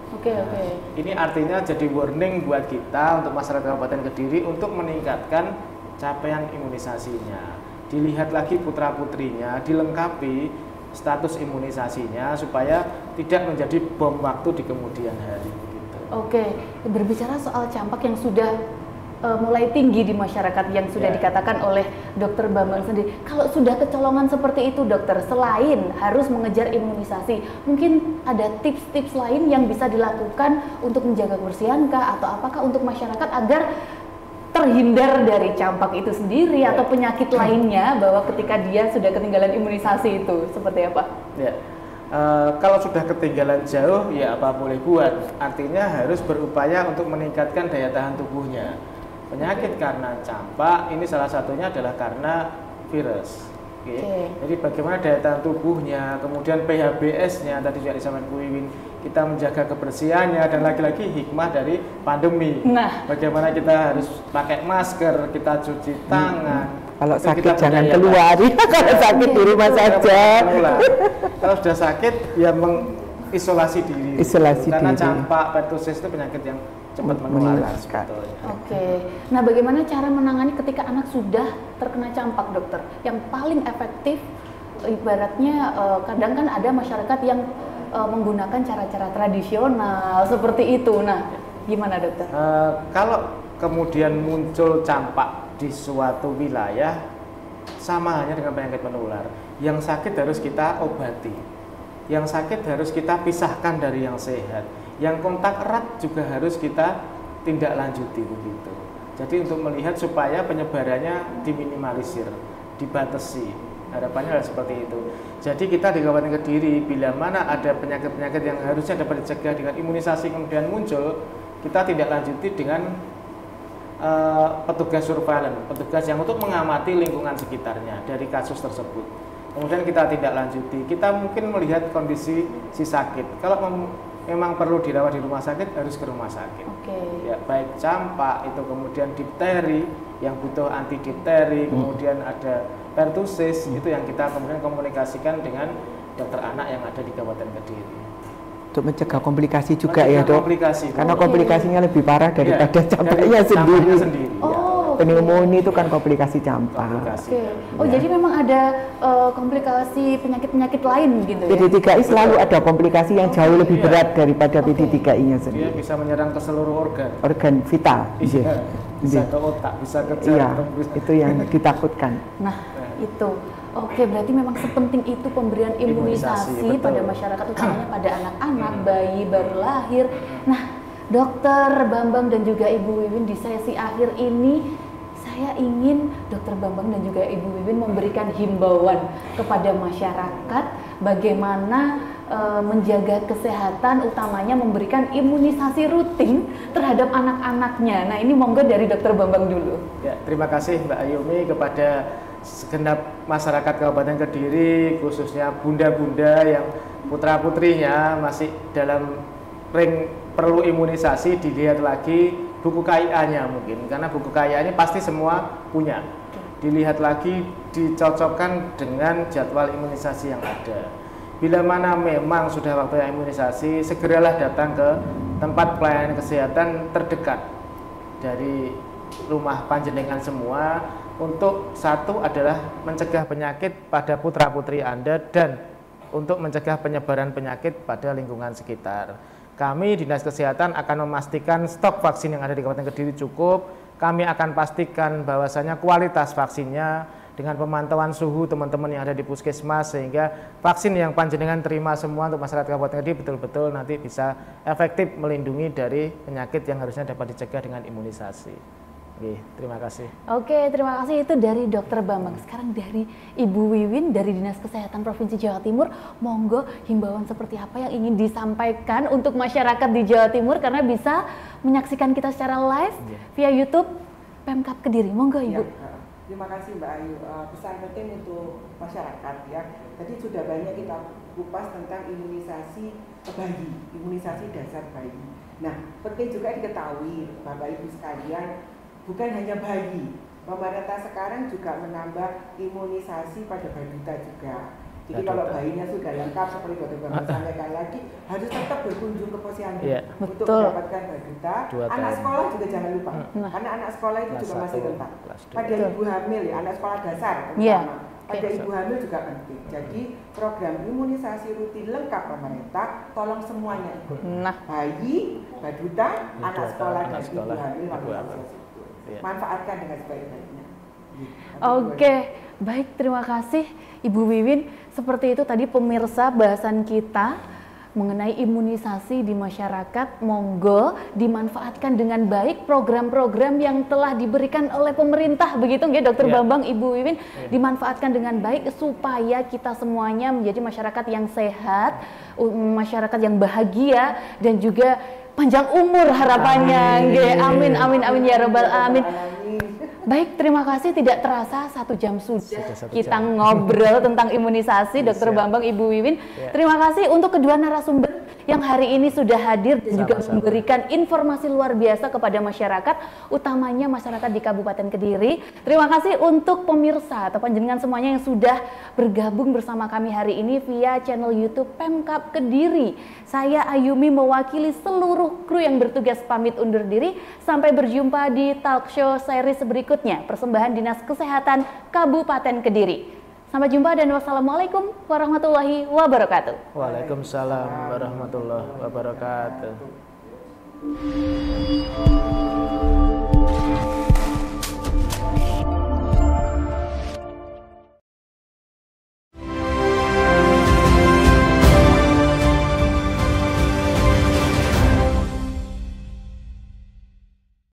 Ini artinya jadi warning buat kita untuk masyarakat Kabupaten Kediri untuk meningkatkan capaian imunisasinya. Dilihat lagi putra-putrinya, dilengkapi status imunisasinya supaya tidak menjadi bom waktu di kemudian hari. Berbicara soal campak yang sudah mulai tinggi di masyarakat yang sudah dikatakan oleh Dokter Bambang sendiri. Kalau sudah kecolongan seperti itu dokter, selain harus mengejar imunisasi, mungkin ada tips-tips lain yang bisa dilakukan untuk menjaga kebersihan kah atau apakah untuk masyarakat agar terhindar dari campak itu sendiri atau penyakit lainnya bahwa ketika dia sudah ketinggalan imunisasi itu seperti apa? Kalau sudah ketinggalan jauh ya apa boleh buat, artinya harus berupaya untuk meningkatkan daya tahan tubuhnya. Penyakit karena campak ini salah satunya adalah karena virus. Jadi bagaimana daya tahan tubuhnya, kemudian PHBS-nya tadi juga disampaikan Bu Wiwin, kita menjaga kebersihannya, dan lagi-lagi hikmah dari pandemi. Bagaimana kita harus pakai masker, kita cuci tangan. Kalau sakit jangan keluar, kalau sakit di rumah saja. Kalau sudah sakit ya mengisolasi diri. Karena campak, pertusis itu penyakit yang cepat menular. Nah bagaimana cara menangani ketika anak sudah terkena campak dokter? Yang paling efektif ibaratnya kadang kan ada masyarakat yang menggunakan cara-cara tradisional seperti itu. Nah gimana dokter? Kalau kemudian muncul campak di suatu wilayah, sama halnya dengan penyakit menular. Yang sakit harus kita obati, yang sakit harus kita pisahkan dari yang sehat, yang kontak erat juga harus kita tindak lanjuti begitu. Jadi untuk melihat supaya penyebarannya diminimalisir, dibatasi, harapannya adalah seperti itu. Jadi kita di Kabupaten Kediri, bila mana ada penyakit-penyakit yang harusnya dapat dicegah dengan imunisasi kemudian muncul, kita tindak lanjuti dengan petugas surveillance, petugas yang untuk mengamati lingkungan sekitarnya dari kasus tersebut. Kemudian kita tindak lanjuti, kita mungkin melihat kondisi si sakit. Kalau memang perlu dirawat di rumah sakit, harus ke rumah sakit. Ya, baik campak itu, kemudian difteri yang butuh anti difteri, kemudian ada pertusis itu yang kita kemudian komunikasikan dengan dokter anak yang ada di Kabupaten Kediri. Untuk mencegah komplikasi juga ya dok? Komplikasi. Karena komplikasinya lebih parah daripada campaknya sendiri. Pneumonia itu kan komplikasi campak. Oh jadi memang ada komplikasi penyakit-penyakit lain gitu ya? PD3I selalu ada komplikasi yang jauh lebih berat daripada PD3I-nya sendiri. Dia bisa menyerang ke seluruh organ. Organ vital. Bisa ke otak, bisa ke jantung. Itu yang ditakutkan. Nah itu. Oke, berarti memang sepenting itu pemberian imunisasi pada masyarakat, utamanya pada anak-anak, bayi baru lahir. Nah, Dokter Bambang dan juga Ibu Wiwin, di sesi akhir ini saya ingin Dokter Bambang dan juga Ibu Wiwin memberikan himbauan kepada masyarakat bagaimana menjaga kesehatan, utamanya memberikan imunisasi rutin terhadap anak-anaknya. Nah, ini monggo dari Dokter Bambang dulu. Ya, terima kasih Mbak Ayumi kepada segenap masyarakat Kabupaten Kediri, khususnya bunda-bunda yang putra-putrinya masih dalam ring perlu imunisasi. Dilihat lagi buku KIA-nya mungkin, karena buku KIA-nya pasti semua punya. Dilihat lagi, dicocokkan dengan jadwal imunisasi yang ada. Bila mana memang sudah waktunya imunisasi, segeralah datang ke tempat pelayanan kesehatan terdekat dari rumah panjenengan semua. Untuk satu adalah mencegah penyakit pada putra-putri Anda dan untuk mencegah penyebaran penyakit pada lingkungan sekitar. Kami Dinas Kesehatan akan memastikan stok vaksin yang ada di Kabupaten Kediri cukup. Kami akan pastikan bahwasanya kualitas vaksinnya dengan pemantauan suhu teman-teman yang ada di puskesmas, sehingga vaksin yang panjenengan terima semua untuk masyarakat Kabupaten Kediri betul-betul nanti bisa efektif melindungi dari penyakit yang harusnya dapat dicegah dengan imunisasi. Oke, terima kasih. Oke, terima kasih. Itu dari Dokter Bambang. Sekarang dari Ibu Wiwin dari Dinas Kesehatan Provinsi Jawa Timur, monggo himbauan seperti apa yang ingin disampaikan untuk masyarakat di Jawa Timur, karena bisa menyaksikan kita secara live via YouTube Pemkab Kediri. Monggo Ibu. Ya, terima kasih Mbak Ayu. Pesan penting untuk masyarakat ya. Tadi sudah banyak kita kupas tentang imunisasi bayi, imunisasi dasar bayi. Nah, penting juga diketahui Bapak Ibu sekalian, bukan hanya bayi, pemerintah sekarang juga menambah imunisasi pada balita juga. Jadi kalau bayinya sudah lengkap seperti Dokter Bambang sampaikan lagi, harus tetap berkunjung ke posyandu untuk mendapatkan balita. Anak sekolah juga jangan lupa, karena anak sekolah itu juga masih rentan. Pada ibu hamil ya, anak sekolah dasar terutama. Pada ibu hamil juga penting. Jadi program imunisasi rutin lengkap pemerintah, tolong semuanya. Bayi, balita, anak sekolah dan ibu hamil manfaatkan dengan sebaik-baiknya. Oke, baik, terima kasih Ibu Wiwin. Seperti itu tadi pemirsa bahasan kita mengenai imunisasi di masyarakat. Monggo dimanfaatkan dengan baik program-program yang telah diberikan oleh pemerintah, begitu nggih Dokter Bambang, Ibu Wiwin, dimanfaatkan dengan baik supaya kita semuanya menjadi masyarakat yang sehat, masyarakat yang bahagia dan juga panjang umur harapannya. Amin, amin, amin ya rabbal alamin. Baik, terima kasih. Tidak terasa 1 jam sudah kita ngobrol tentang imunisasi, Dokter Bambang, Ibu Wiwin. Terima kasih untuk kedua narasumber yang hari ini sudah hadir dan juga memberikan informasi luar biasa kepada masyarakat, utamanya masyarakat di Kabupaten Kediri. Terima kasih untuk pemirsa atau panjenengan semuanya yang sudah bergabung bersama kami hari ini via channel YouTube Pemkab Kediri. Saya Ayumi mewakili seluruh kru yang bertugas pamit undur diri. Sampai berjumpa di talk show series berikutnya, persembahan Dinas Kesehatan Kabupaten Kediri. Sampai jumpa dan wassalamualaikum warahmatullahi wabarakatuh. Waalaikumsalam warahmatullahi wabarakatuh.